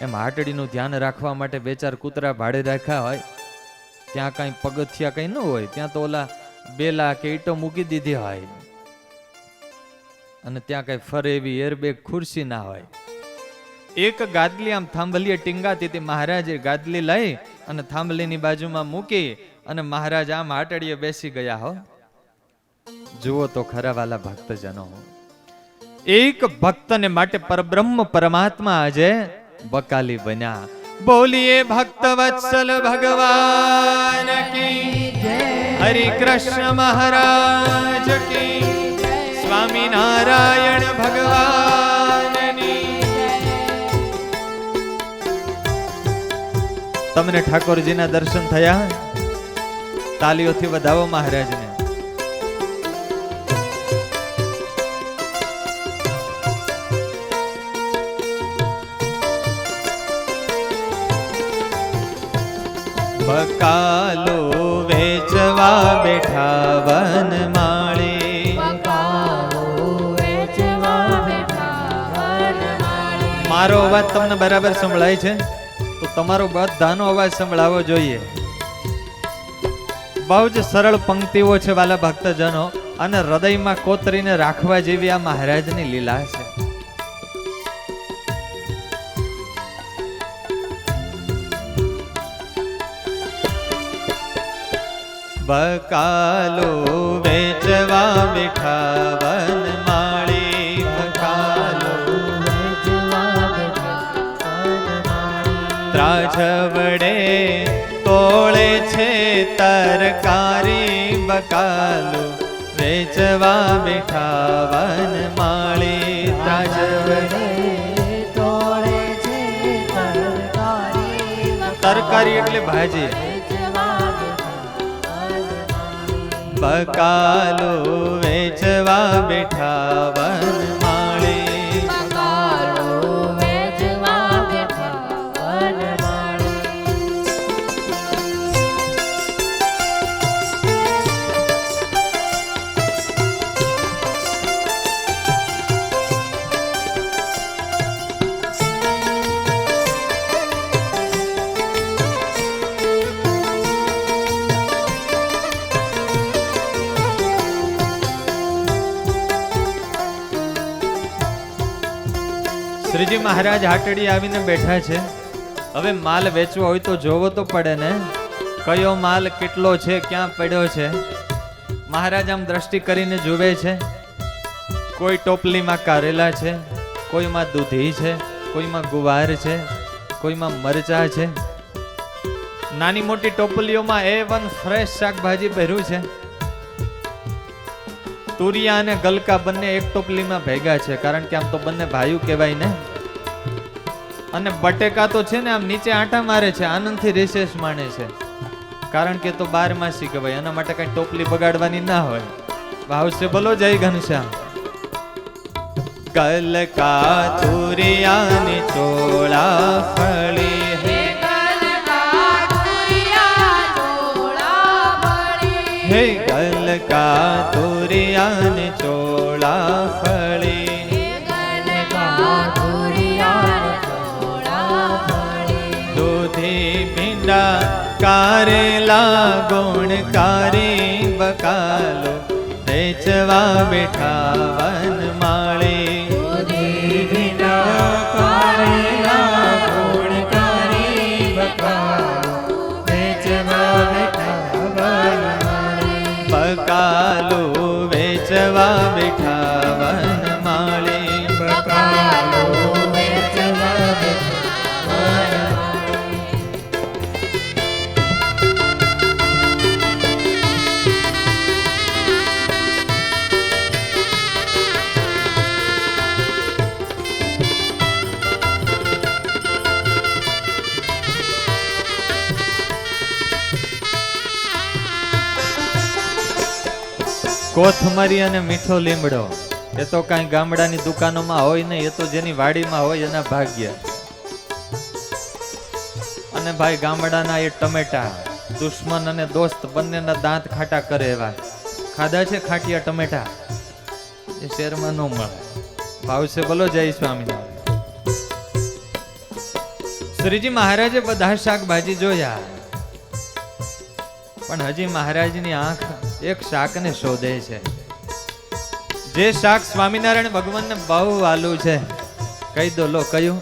એમ હાટડીનું ધ્યાન રાખવા માટે બે ચાર કૂતરા ભાડે રાખ્યા હોય. ત્યાં કઈ પગથિયા કઈ ન હોય, ત્યાં તો ઓલા બેલા કે ઈટો મૂકી દીધી હોય, અને ત્યાં કઈ ફરે એવી એરબેગ ખુરશી ના હોય. એક ગાદલી આમ થાંભલીએ ટીંગાતી હતી. મહારાજે ગાદલી લઈ અને થાંભલીની બાજુમાં મૂકી અને મહારાજ આમ હાટડીએ બેસી ગયા. જુઓ તો ખરા વાલા ભક્તજનો, એક ભક્તને માટે પરબ્રહ્મ પરમાત્મા આજે બકાલી બન્યા. બોલીએ ભક્ત વત્સલ ભગવાન કી જય, હરિ કૃષ્ણ મહારાજ કી, સ્વામિનારાયણ ભગવાનની. તમને ઠાકોરજીના દર્શન થયા? તાલીઓથી વધાવો મહારાજને. બકાલો વેચવા બેઠા વનમાળી, મારો અવાજ તમને બરાબર સંભળાય છે? તો તમારો બધાનો અવાજ સંભળાવો જોઈએ. બહુ જ સરળ પંક્તિઓ છે વાલા ભક્તજનો, અને હૃદયમાં કોતરીને રાખવા જેવી આ મહારાજની લીલા છે. બકાલો વેચવા બેઠા વનમાળી, બકાલો વેચવા બેઠા વનમાળી, ત્રાજ વડે તોળે છે તરકારી, બકાલો વેચવા બેઠા વનમાળી, ત્રાજ વડે તોળે છે તરકારી. તરકારી એટલે ભાજી. બકાલો વેચવા બેઠા વનમાળી, બકાલો વેચવા બેઠા વનમાળી. શ્રીજી મહારાજ હાટડી આવીને બેઠા છે. હવે માલ વેચવો હોય તો જોવો તો પડે ને, કયો માલ કેટલો છે, ક્યાં પડ્યો છે. મહારાજ આમ દ્રષ્ટિ કરીને જુએ છે. કોઈ ટોપલીમાં કારેલા છે, કોઈમાં દૂધી છે, કોઈમાં ગુવાર છે, કોઈમાં મરચા છે. નાની મોટી ટોપલીઓમાં A1 ફ્રેશ શાકભાજી ભર્યું છે. તુરિયા અને ગલકા બંને એક ટોપલીમાં ભેગા છે, કારણ કે આમ તો બંને ભાઈઓ કહેવાય ને. અને બટેકા તો છે ને આમ નીચે આંટા મારે છે, આનંદથી રિસેસ માણે છે, કારણ કે તો 12 માસી કહેવાય, એના માટે કઈ ટોપલી બગાડવાની ના હોય. ભાવશે બોલો જય ઘનશ્યામ. ગલકા તુરિયાની ચોળા ફળી હે, હે ગલકા તુરિયાની ચોળા ફળી, દૂધી ભીંડા કારેલા ગુણકારી બકાલો, વેચવા બેઠા વનમાળી. બકાલો વેચવા બેઠા વનમાળી. કોથમરી અને મીઠો લીમડો એ તો કઈ ગામડાની દુકાનોમાં હોય ને, એ તો જેની વાડીમાં હોય એના ભાગ્ય. અને ભાઈ ગામડાના એ ટમેટા દુશ્મન અને દોસ્ત બંનેના દાંત ખાટા કરે એવા. ખાધા છે ખાટિયા ટમેટા? એ શહેરમાં ન મળે. ભાવશે બોલો જય સ્વામિનારાયણ. શ્રીજી મહારાજે બધા શાકભાજી જોયા, પણ હજી મહારાજની આંખ એક શાકને શોધે છે. જે શાક સ્વામિનારાયણ ભગવાનને બહુ વાલું છે. કહી દો લો, કયું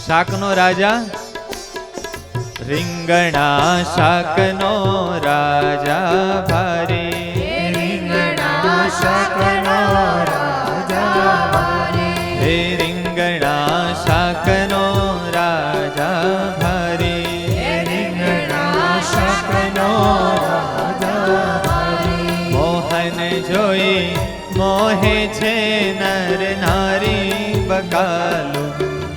શાકનો રાજા? રીંગણા શાકનો રાજા ભારી, રીંગણા શાકનો રાજા ભારી, હે રીંગણા શાકનો રાજા ભારી, રીંગણા શાકનો મોહન જોઈ મોહે છે નર નારી, બકાલો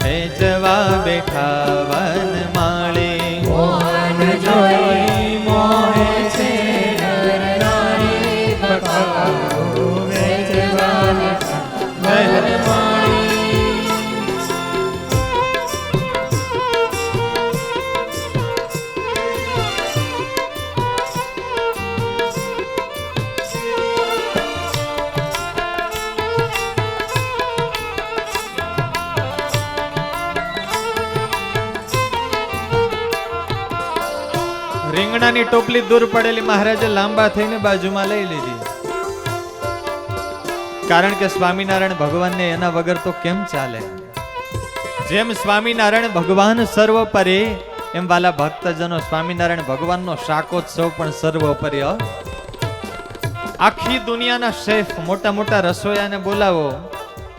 વેચવા બેઠા વનમાળી. મોહન જોઈ મોહે છે નર નારી, બકાલો વેચવા બેઠા વનમાળી. રીંગણાની ટોપલી દૂર પડેલી મહારાજે લાંબા થઈને બાજુમાં લઈ લીધી, કારણ કે સ્વામિનારાયણ ભગવાનને એના વગર તો કેમ ચાલે. જેમ સ્વામિનારાયણ ભગવાન સર્વોપરી, એમ વાલા ભક્તજનો સ્વામિનારાયણ ભગવાનનો શાકોત્સવ પણ સર્વોપરી. આખી દુનિયાના શેફ, મોટા મોટા રસોઈયાને બોલાવો,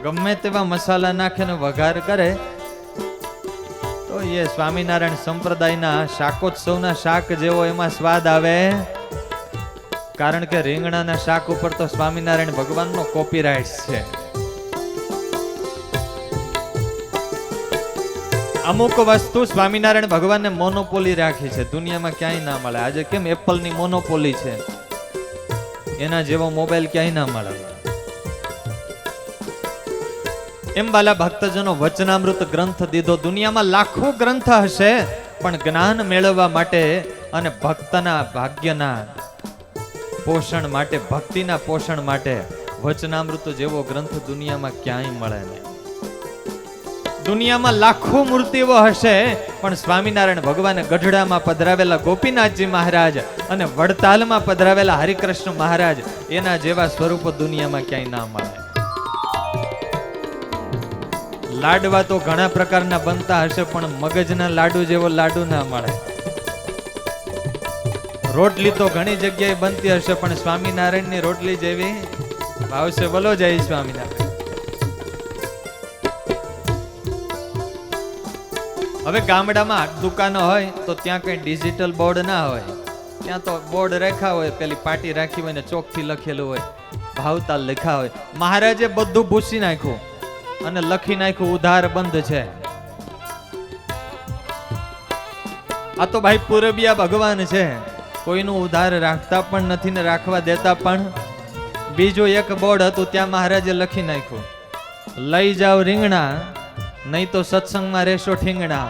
ગમે તેવા મસાલા નાખીને વઘાર કરે તો એ સ્વામિનારાયણ સંપ્રદાયના શાકોત્સવના શાક જેવો એમાં સ્વાદ આવે, કારણ કે રીંગણાના શાક ઉપર તો સ્વામિનારાયણ ભગવાનનો કોપીરાઇટ છે. અમુક વસ્તુ સ્વામિનારાયણ ભગવાનને મોનોપોલી રાખી છે, દુનિયામાં ક્યાંય ના મળે. આજે કેમ એપલની મોનોપોલી છે, એના જેવો મોબાઈલ ક્યાંય ના મળે. એમ વાલા ભક્તજનો વચનામૃત ગ્રંથ દીધો. દુનિયામાં લાખો ગ્રંથ હશે, પણ જ્ઞાન મેળવવા માટે અને ભક્તના ભાગ્યના પોષણ માટે, ભક્તિના પોષણ માટે વચનામૃત જેવો ગ્રંથ દુનિયામાં ક્યાંય મળે નહીં. દુનિયામાં લાખો મૂર્તિઓ હશે, પણ સ્વામિનારાયણ ભગવાને ગઢડામાં પધરાવેલા ગોપીનાથજી મહારાજ અને વડતાલમાં પધરાવેલા હરિકૃષ્ણ મહારાજ, એના જેવા સ્વરૂપો દુનિયામાં ક્યાંય ના મળે. લાડવા તો ઘણા પ્રકારના બનતા હશે, પણ મગજના લાડુ જેવો લાડુ ના મળે. રોટલી તો ઘણી જગ્યાએ બનતી હશે, પણ સ્વામિનારાયણની રોટલી જેવી ભાવશે. બોલો જય સ્વામિનારાયણ. હવે ગામડામાં દુકાનો હોય તો ત્યાં કઈ ડિજિટલ બોર્ડ ના હોય, ત્યાં તો બોર્ડ રાખ્યા હોય, પેલી પાટી રાખી હોય ને ચોકથી લખેલું હોય, ભાવતાલ લખ્યા હોય. મહારાજે બધું ભૂસી નાખ્યું અને લખી નાખ્યું ઉધાર બંધ છે. આ તો ભાઈ પૂરબિયા ભગવાન છે, કોઈનું ઉધાર રાખતા પણ નથી ને રાખવા દેતા પણ. બીજું એક બોર્ડ હતું, ત્યાં મહારાજે લખી નાખ્યું, લઈ જાઓ રીંગણા, નહીં તો સત્સંગમાં રહેશો ઠીંગણા.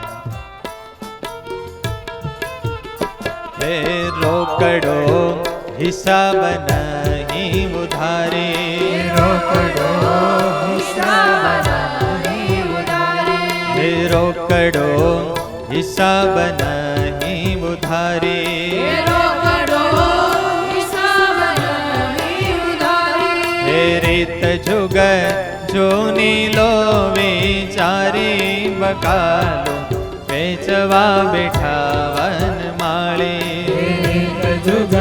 હે રોકડો હિસાબ નહીં ઉધારે, રોકડો હિસાબ નહીં ઉધારે, હે રોકડો હિસાબ નહીં ઉધારે, રોકડો હિસાબ નહીં ઉધારે, હે રીત જુગ જોની લો વિચારી બકાલો વેચવા બેઠા વન માળે, જુગ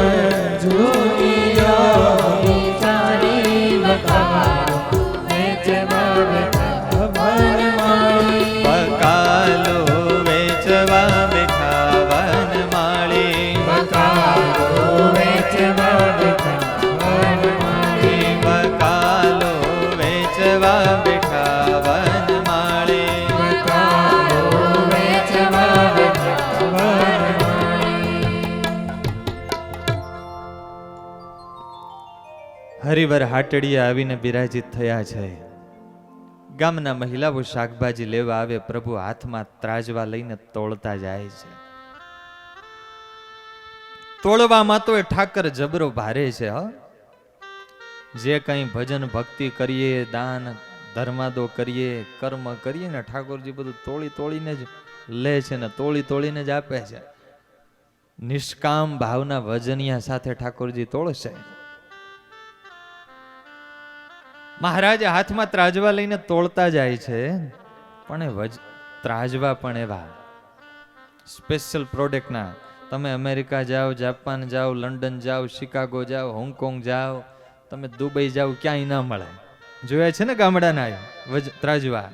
જોની લો વિચારી બકાલો વેચવા બેઠા વન માળે, બકાલો વેચવા બેઠા વન માળે, બકાલો વેચવા બેઠા વન માળે, બકાલો વેચવા બેઠા વન માળે, બકાલો વેચવા બેઠા વન માળે. હરિવર હાટડીએ આવીને બિરાજિત થયા છે. ગામના મહિલાઓ શાકભાજી લેવા આવે, પ્રભુ હાથમાં ત્રાજવા લઈને તોળતા જાય છે. તોળવામાં તો એ ઠાકર જબરો ભારે છે. જે કંઈ ભજન ભક્તિ કરીએ, દાન ધર્માદો કરીએ, કર્મ કરીએ ને, ઠાકોરજી બધું તોળી તોડીને જ લે છે ને તોળી તોડીને જ આપે છે. નિષ્કામ ભાવના વજનિયા સાથે ઠાકોરજી તોળશે. મહારાજ હાથમાં ત્રાજવા લઈને તોળતા જાય છે, પણ એ ત્રાજવા પણ એવા સ્પેશિયલ પ્રોડક્ટના. તમે અમેરિકા જાઓ, જાપાન જાઓ, લંડન જાઓ, શિકાગો જાઓ, હોંગકોંગ જાઓ, તમે દુબઈ જાઓ, ક્યાંય ના મળે. જોયા છે ને ગામડાના ત્રાજવા?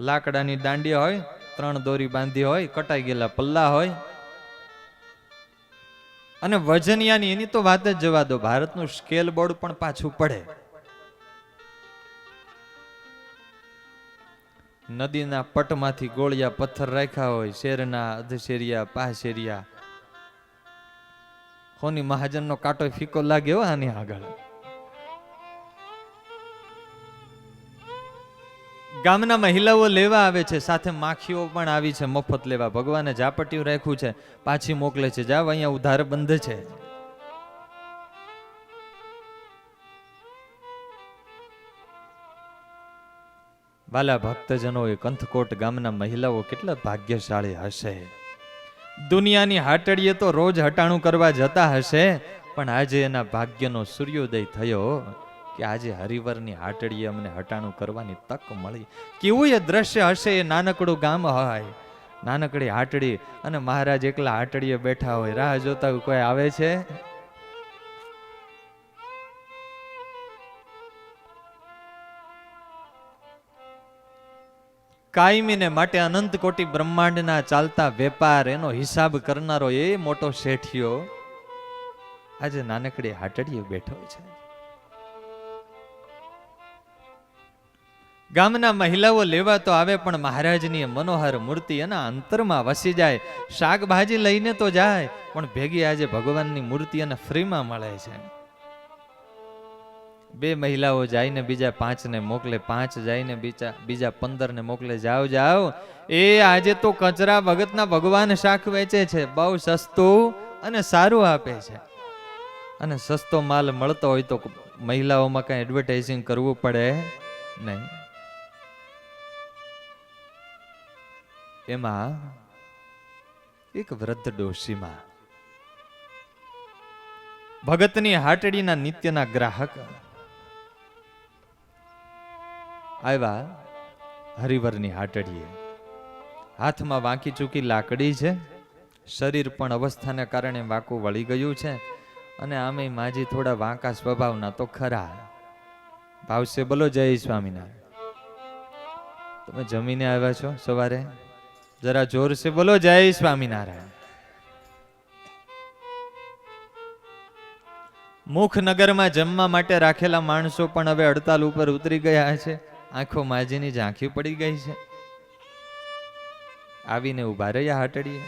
લાકડાની દાંડી હોય, 3 દોરી બાંધી હોય, કટાઈ ગયેલા પલ્લા હોય, અને વજનિયાની એની તો વાત જ જવા દો. ભારતનું સ્કેલ બોર્ડ પણ પાછું પડે. નદીના પટમાંથી ગોળિયા પથ્થર રાખ્યા હોય, શેરના અધશેરિયા પાશેરિયા. હોની મહાજનનો કાંટો ફીકો લાગ્યો આની આગળ. ગામના મહિલાઓ લેવા આવે છે, સાથે માખીઓ પણ આવી છે મફત લેવા. ભગવાને ઝાપટિયું રાખ્યું છે, પાછી મોકલે છે, જાવ અહીંયા ઉધાર બંધ છે. વાલા ભક્તજનો, એ કંથકોટ ગામના મહિલાઓ કેટલા ભાગ્યશાળી હશે. દુનિયાની હાટડીએ તો રોજ હટાણું કરવા જતા હશે, પણ આજે એના ભાગ્યનો સૂર્યોદય થયો કે આજે હરિવરની હાટડીએ અમને હટાણું કરવાની તક મળી. કેવું એ દ્રશ્ય હશે! એ નાનકડું ગામ હોય, નાનકડી હાટડી, અને મહારાજ એકલા હાટડીએ બેઠા હોય, રાહ જોતા કોઈ આવે છે. કાયમીને માટે અનંત કોટી બ્રહ્માંડના ચાલતા વેપાર એનો હિસાબ કરનારો એ મોટો શેઠિયો આજે નાનકડી હાટડીએ બેઠો છે. ગામના મહિલાઓ લેવા તો આવે, પણ મહારાજની મનોહર મૂર્તિ એના અંતરમાં વસી જાય. શાકભાજી લઈને તો જાય, પણ ભેગી આજે ભગવાનની મૂર્તિ એને ફ્રીમાં મળે છે. 2 મહિલાઓ જઈને બીજા 5 ને મોકલે, 5 જઈને બીજા 15 ને મોકલે, જાઓ જાઓ. એ આજે તો કચરા ભગતના ભગવાન શાક વેચે છે, બહુ સસ્તું અને સારું આપે છે. અને સસ્તો માલ મળતો હોય તો મહિલાઓમાં કઈ એડવર્ટાઇઝિંગ કરવું પડે નહીં. એમાં એક વૃદ્ધ ડોશીમાં ભગતની હાટડીના નિત્યના ગ્રાહક આવ્યા. હરિવરની હાટડીએ. હાથમાં વાંકી ચૂકી લાકડી છે, શરીર પણ અવસ્થાને કારણે વાંકું વળી ગયું છે, અને આમે માજી થોડા વાંકા સ્વભાવના તો ખરા. ભાવશે બોલો જય સ્વામિનારાયણ. તમે જમીને આવ્યા છો સવારે? જરા જોર સે બોલો જય સ્વામિનારાયણ. મુખનગરમાં જમવા માટે રાખેલા માણસો પણ હવે હડતાલ ઉપર ઉતરી ગયા છે. આંખો માજીની ઝાંખી પડી ગઈ છે. આવીને ઉભા રહ્યા હાટડીએ.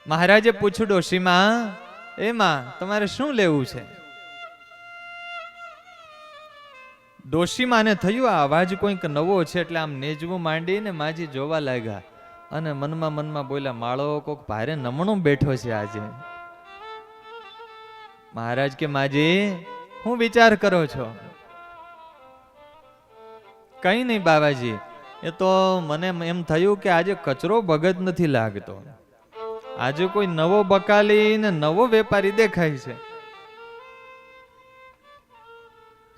મહારાજે પૂછ્યું, ડોશીમાં, એ માં, તમારે શું લેવું છે? ડોશીમાને થયું આ અવાજ કોઈક નવો છે, એટલે આમ નેજવું માંડીને માજી જોવા લાગ્યા, અને મનમાં બોલ્યા, માળો કોક ભારે નમણો બેઠો છે આજે. મહારાજ કે, માજી હું વિચાર કરો છો? કઈ નહીં બાવાજી, એ તો મને એમ થયું કે આજે કચરો ભગત નથી લાગતો, આજે કોઈ નવો બકાલી ને નવો વેપારી દેખાય છે.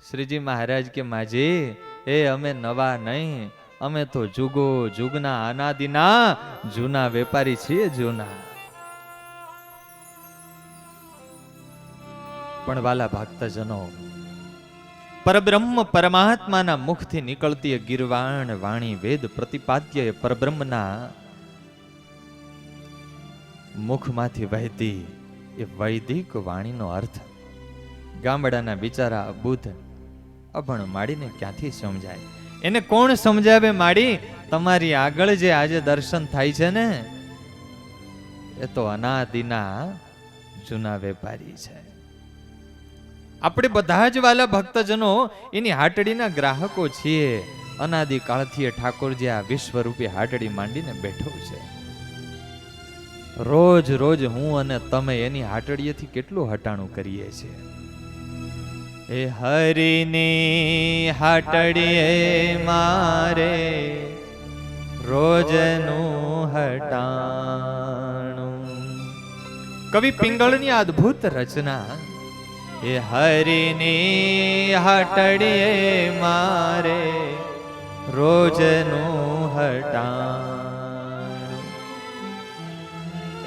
શ્રીજી મહારાજ કે, માજી એ અમે નવા નહીં, અમે તો જુગો જુગના અનાદિના જૂના વેપારી છીએ, જૂના. પણ વાલા ભક્તજનો, પરબ્રહ્મ પરમાત્માના મુખથી નીકળતી ગીરવાણ વાણી વેદ પ્રતિપાદ્ય પરબ્રહ્મના મુખમાંથી વહેતી એ વૈદિક વાણીનો અર્થ ગામડાના બિચારા બુદ્ધ અભણ માડીને ક્યાંથી સમજાય? એને કોણ સમજાવે માડી? તમારી આગળ જે આજે દર્શન થાય છે ને, એ તો અનાદિના જૂના વેપારી છે. આપણે બધા જ વાલા ભક્તજનો એની હાટડીના ગ્રાહકો છીએ. અનાદિ કાળથી ઠાકોરજી આ વિશ્વરૂપી હાટડી માંડીને બેઠો છે. રોજ રોજ હું અને તમે એની હાટડીએથી કેટલું હટાણું કરીએ છીએ. એ હરિની હાટડીએ મારે રોજનું હટાણું. કવિ પિંગળની અદ્ભુત રચના. એ હરિની હાટડીએ મારે રોજનું હટાણું.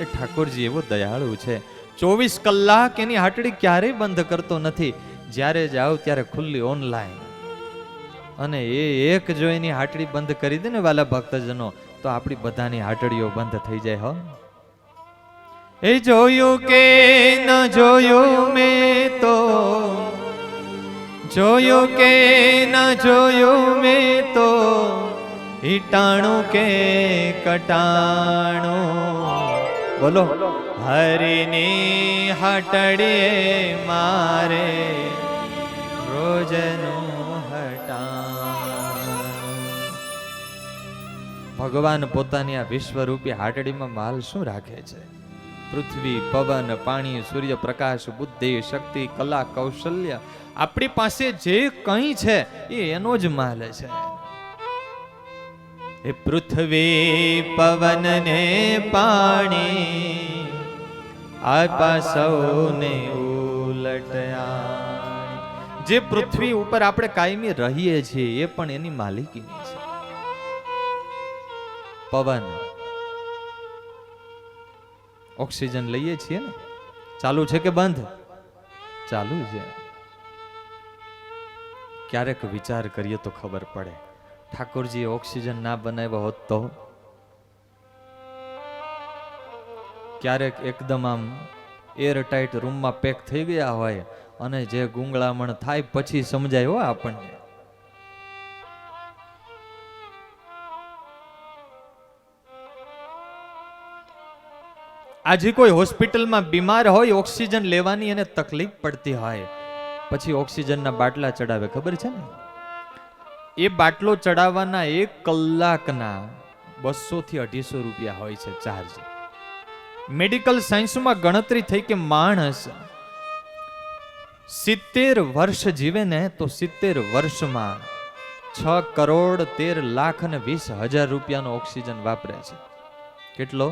એ ઠાકોરજી એવો દયાળુ છે, 24 કલાક એની હાટડી ક્યારેય બંધ કરતો નથી. જ્યારે જાઓ ત્યારે ખુલ્લી ઓનલાઈન. અને એ એક જો એની હાટડી બંધ કરી દે ને વાલા ભક્તજનો, તો આપણી બધાની હાટડીઓ બંધ થઈ જાય. હો, એ જોયું કે ન જોયું મેં તો, જોયું કે ન જોયું મેં તો, ઈટાણું કે કટાણું. બોલો, હરિની હાટડીએ મારે રોજનું હટાણું. ભગવાન પોતાની આ વિશ્વરૂપી હાટડીમાં માલ શું રાખે છે? પૃથ્વી, પવન, પાણી, સૂર્ય પ્રકાશ, બુદ્ધિ, શક્તિ, કલા, કૌશલ્ય. આપણી પાસે જે કંઈ છે એ એનો જ માલ છે. એ પૃથ્વી, પવન ને પાણી આપ્યા સૌને ઉલટયા. જે પૃથ્વી ઉપર આપણે કાયમી રહીએ છીએ એ પણ એની માલિકીની છે. પવન, ઓક્સિજન લઈએ છીએ ને, ચાલુ છે કે બંધ? ચાલુ છે. ક્યારેક વિચાર કરીએ તો ખબર પડે, ઠાકોરજીએ ઓક્સિજન ના બનાવ્યો હોત તો? ક્યારેક એકદમ આમ એરટાઈટ રૂમમાં પેક થઈ ગયા હોય અને જે ગુંગળામણ થાય પછી સમજાય હો આપણને. આજે કોઈ હોસ્પિટલમાં બીમાર હોય, ઓક્સિજન લેવાની એને તકલીફ પડતી હોય, પછી ઓક્સિજનના બાટલા ચડાવે, ખબર છે ને? એ બાટલો ચડાવવાના 1 કલાકના 200 થી 250 રૂપિયા હોય છે ચાર્જ. મેડિકલ સાયન્સમાં ગણતરી થઈ કે માણસ 70 વર્ષ જીવે ને તો 70 વર્ષમાં 6,13,20,000 રૂપિયાનો ઓક્સિજન વાપરે છે. કેટલો?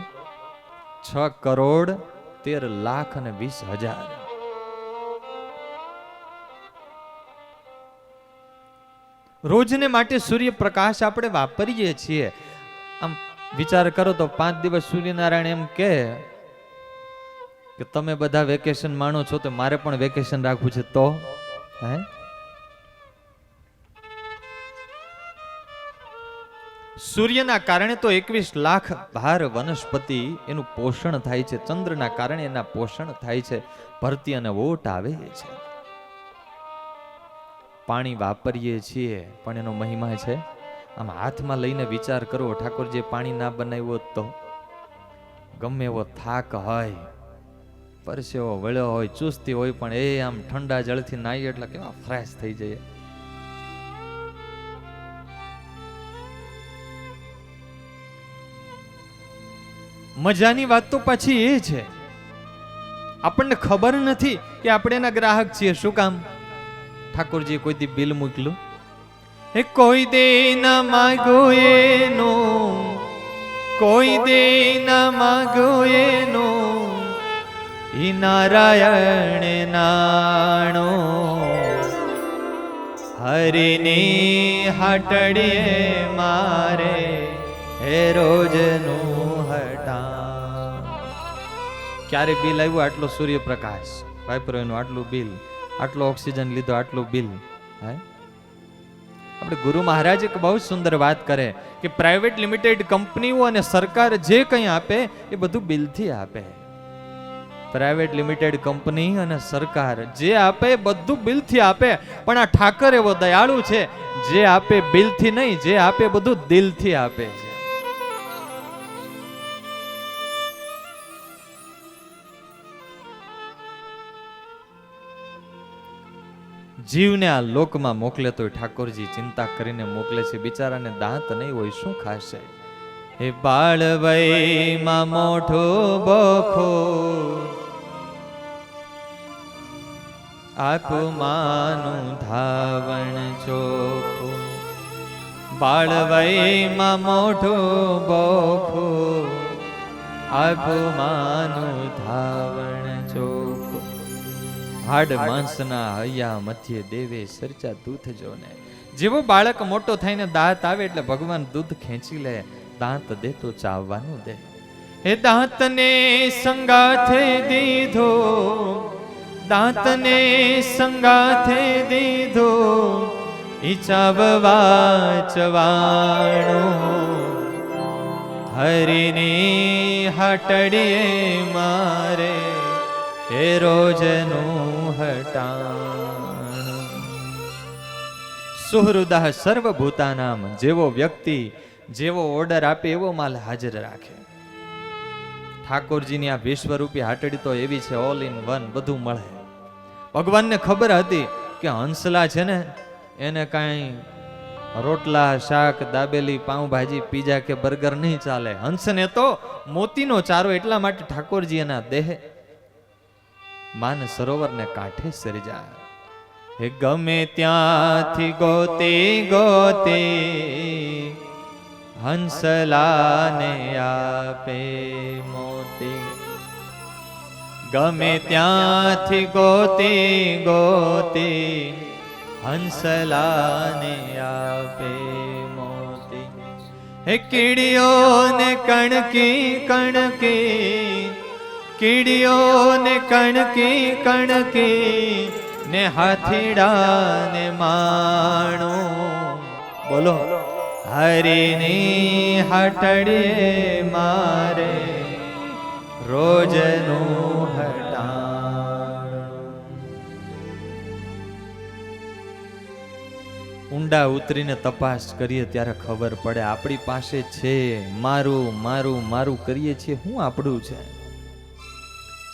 6,13,20,000. રોજને માટે સૂર્યપ્રકાશ આપણે વાપરીએ છીએ. આમ વિચાર કરો તો 5 દિવસ સૂર્યનારાયણ એમ કે તમે બધા વેકેશન માણો છો તો મારે પણ વેકેશન રાખવું છે, તો હે સૂર્યના કારણે તો 21 લાખ ભાર વનસ્પતિ એનું પોષણ થાય છે. ચંદ્રના કારણે એના પોષણ થાય છે. ભરતી અને ઓટ આવે છે. પાણી વાપરીએ છીએ પણ એનો મહિમા છે. આમ હાથમાં લઈને વિચાર કરો, ઠાકોરજી પાણી ના બનાવ્યો તો ગમે એવો થાક હોય, પરસેવો વળ્યો હોય, ચુસ્તી હોય, પણ એ આમ ઠંડા જળથી નાહીએ એટલે કેવા ફ્રેશ થઈ જાય. મજાની વાત તો પાછી એ છે, આપણને ખબર નથી કે આપણે એના ગ્રાહક છીએ. શું કામ? ઠાકોરજીએ કોઈ દી બિલ મોકલું? એ કોઈ દે ના માગો એનો, કોઈ દે ના માગો એનો, ઈ નારાયણ નાણો, હરિની હાટડીએ મારે હે રોજનું હટા. ક્યારે બિલ આવ્યું? આટલો સૂર્યપ્રકાશ વાપર્યો એનું આટલું બિલ, આટલો ઓક્સિજન લીધો આટલું બિલ. હે આપણે ગુરુ મહારાજ એક બહુ સુંદર વાત કરે કે પ્રાઇવેટ લિમિટેડ કંપનીઓ અને સરકાર જે કંઈ આપે એ બધું બિલથી આપે. પ્રાઇવેટ લિમિટેડ કંપની અને સરકાર જે આપે બધું બિલથી આપે. પણ આ ઠાકર એવો દયાળુ છે, જે આપે બિલથી નહીં, જે આપે બધું દિલથી આપે છે. જીવને આ લોકમાં મોકલે તો ઠાકોરજી ચિંતા કરીને મોકલે છે. બિચારાને દાંત નહીં હોય, શું ખાશે? હે બાળવયમાં મોઢો બોખો, આખું માનું ધાવણ ચોખ્ખું. બાળવયમાં મોઢો બોખો, આખું માનું ધાવણ ચોખ્ખું. હાડ માંસના હૈયા મધ્ય દેવે સરચા દૂધ જોને. જેવો બાળક મોટો થઈને દાંત આવે એટલે ભગવાન દૂધ ખેંચી લે. દાંત દે તો ચાવવાનું દે. હે દાંતને સંગાથે દીધો, દાંતને સંગાથે દીધો, ઈ ચાવવા ચવાણો, હરિની હાટડીએ મારે હે રોજનું હટાણું. સુહૃદઃ સર્વભૂતાનામ. જેવો વ્યક્તિ જેવો ઓર્ડર આપે એવો માલ હાજર રાખે. ઠાકોરજીની આ વિશ્વરૂપી હાટડી તો એવી છે, ઓલ ઇન વન, બધું મળે. ભગવાનને ખબર હતી કે હંસલા છે ને એને કાંઈ રોટલા શાક દાબેલી પાઉંભાજી પીઝા કે બર્ગર નહીં ચાલે. હંસને તો મોતીનો ચારો. એટલા માટે ઠાકોરજી એના દેહ માન સરોવરને કાંઠે સર્જા. હે ગમે ત્યાંથી ગોતે ગોતે હંસલાને આપે મોતી. ગમે ત્યાંથી ગોતે ગોતે હંસલાને આપે મોતી. હે કીડીઓને કણકી કણકી, કીડીઓને કણકી કણકી, ને હાથીડાને માણો. બોલો હરિની હાટડીએ મારે રોજનું હટાણું. ઊંડા ઉતરીને તપાસ કરીએ ત્યારે ખબર પડે આપણી પાસે છે. મારું મારું મારું કરીએ છીએ, હું આપણું છે.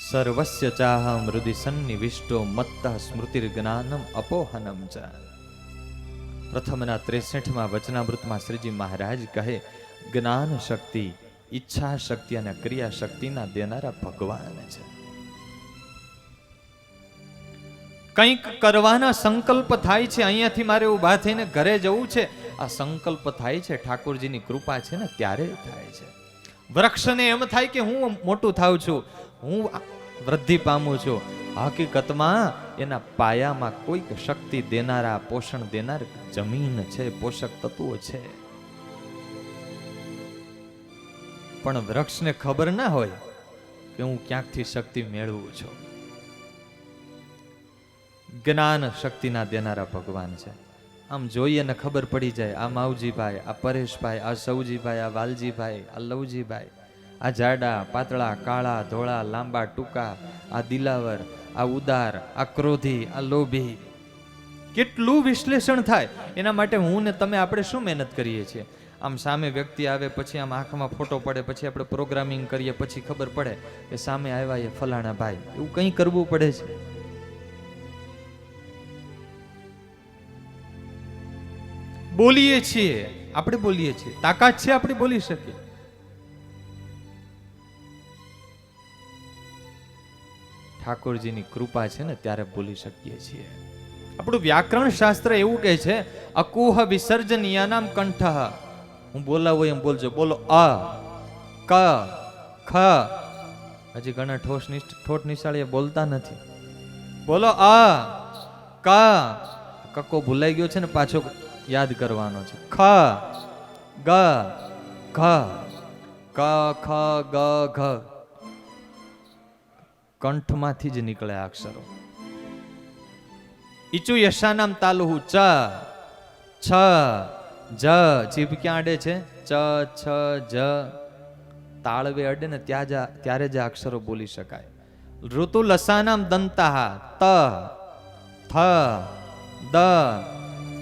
સર્વસ્ય ચાહમ હૃદિ સન્નિવિષ્ટો મત્તઃ સ્મૃતિર્જ્ઞાનમ અપોહનમ ચ. પ્રથમના 63માં વચનામૃતમાં શ્રીજી મહારાજ કહે, જ્ઞાન શક્તિ, ઈચ્છા શક્તિ અને ક્રિયા શક્તિના દેનારા ભગવાન છે. કંઈક કરવાના સંકલ્પ થાય છે, અહીંયાથી મારે ઊભા થઈને ઘરે જવું છે, આ સંકલ્પ થાય છે, ઠાકોરજીની કૃપા છે ને ત્યારે થાય છે. વૃક્ષને એમ થાય કે હું મોટું થાઉં છું, હું વૃદ્ધિ પામું છું. હકીકતમાં એના પાયામાં કોઈક શક્તિ દેનારા, પોષણ દેનાર જમીન છે, પોષક તત્વો છે. પણ વૃક્ષને ખબર ના હોય કે હું ક્યાંકથી શક્તિ મેળવું છું. જ્ઞાન શક્તિના દેનારા ભગવાન છે. આમ જોઈએ ને ખબર પડી જાય, આ માવજીભાઈ, આ પરેશભાઈ, આ સૌજીભાઈ, આ વાલજીભાઈ, આ લવજીભાઈ, આ જાડા પાતળા, કાળા ધોળા, લાંબા ટૂંકા, આ દિલાવર, આ ઉદાર, આ ક્રોધી, આ લોભી, કેટલું વિશ્લેષણ થાય. એના માટે હું ને તમે આપણે શું મહેનત કરીએ છીએ? આમ સામે વ્યક્તિ આવે, પછી આમ આંખમાં ફોટો પડે, પછી આપણે પ્રોગ્રામિંગ કરીએ, પછી ખબર પડે કે સામે આવ્યા એ ફલાણા ભાઈ. એવું કંઈ કરવું પડે છે? બોલીએ છીએ આપણે, બોલીએ છીએ, તાકાત છે આપણે બોલી શકીએ. ઠાકોરજીની કૃપા છે ને ત્યારે બોલી શકીએ છીએ. આપણું વ્યાકરણ શાસ્ત્ર એવું કહે છે, અકુહ વિસર્જનીયાનામ કંઠ. હું બોલાવો એમ બોલજો. બોલો અ, ક, ખ. હજી ઘણા ઠોઠ નિશાળીએ બોલતા નથી. બોલો અ, ક. કક્કો ભૂલાઈ ગયો છે ને, પાછો યાદ કરવાનો છે. ખ, ગ, ઘ, ક, ખ, ગ, ઘ. કંઠમાંથી જ નીકળે અક્ષરો. ઈચુ યશાનામ તાલુહુ. ચ, છ, જ. જીભ ક્યાં અડે છે? ચ, છ, જ. તાળવે અડે ને ત્યારે જ અક્ષરો બોલી શકાય. ઋતુ લસાનામ દંતાહા. ત, થ, દ,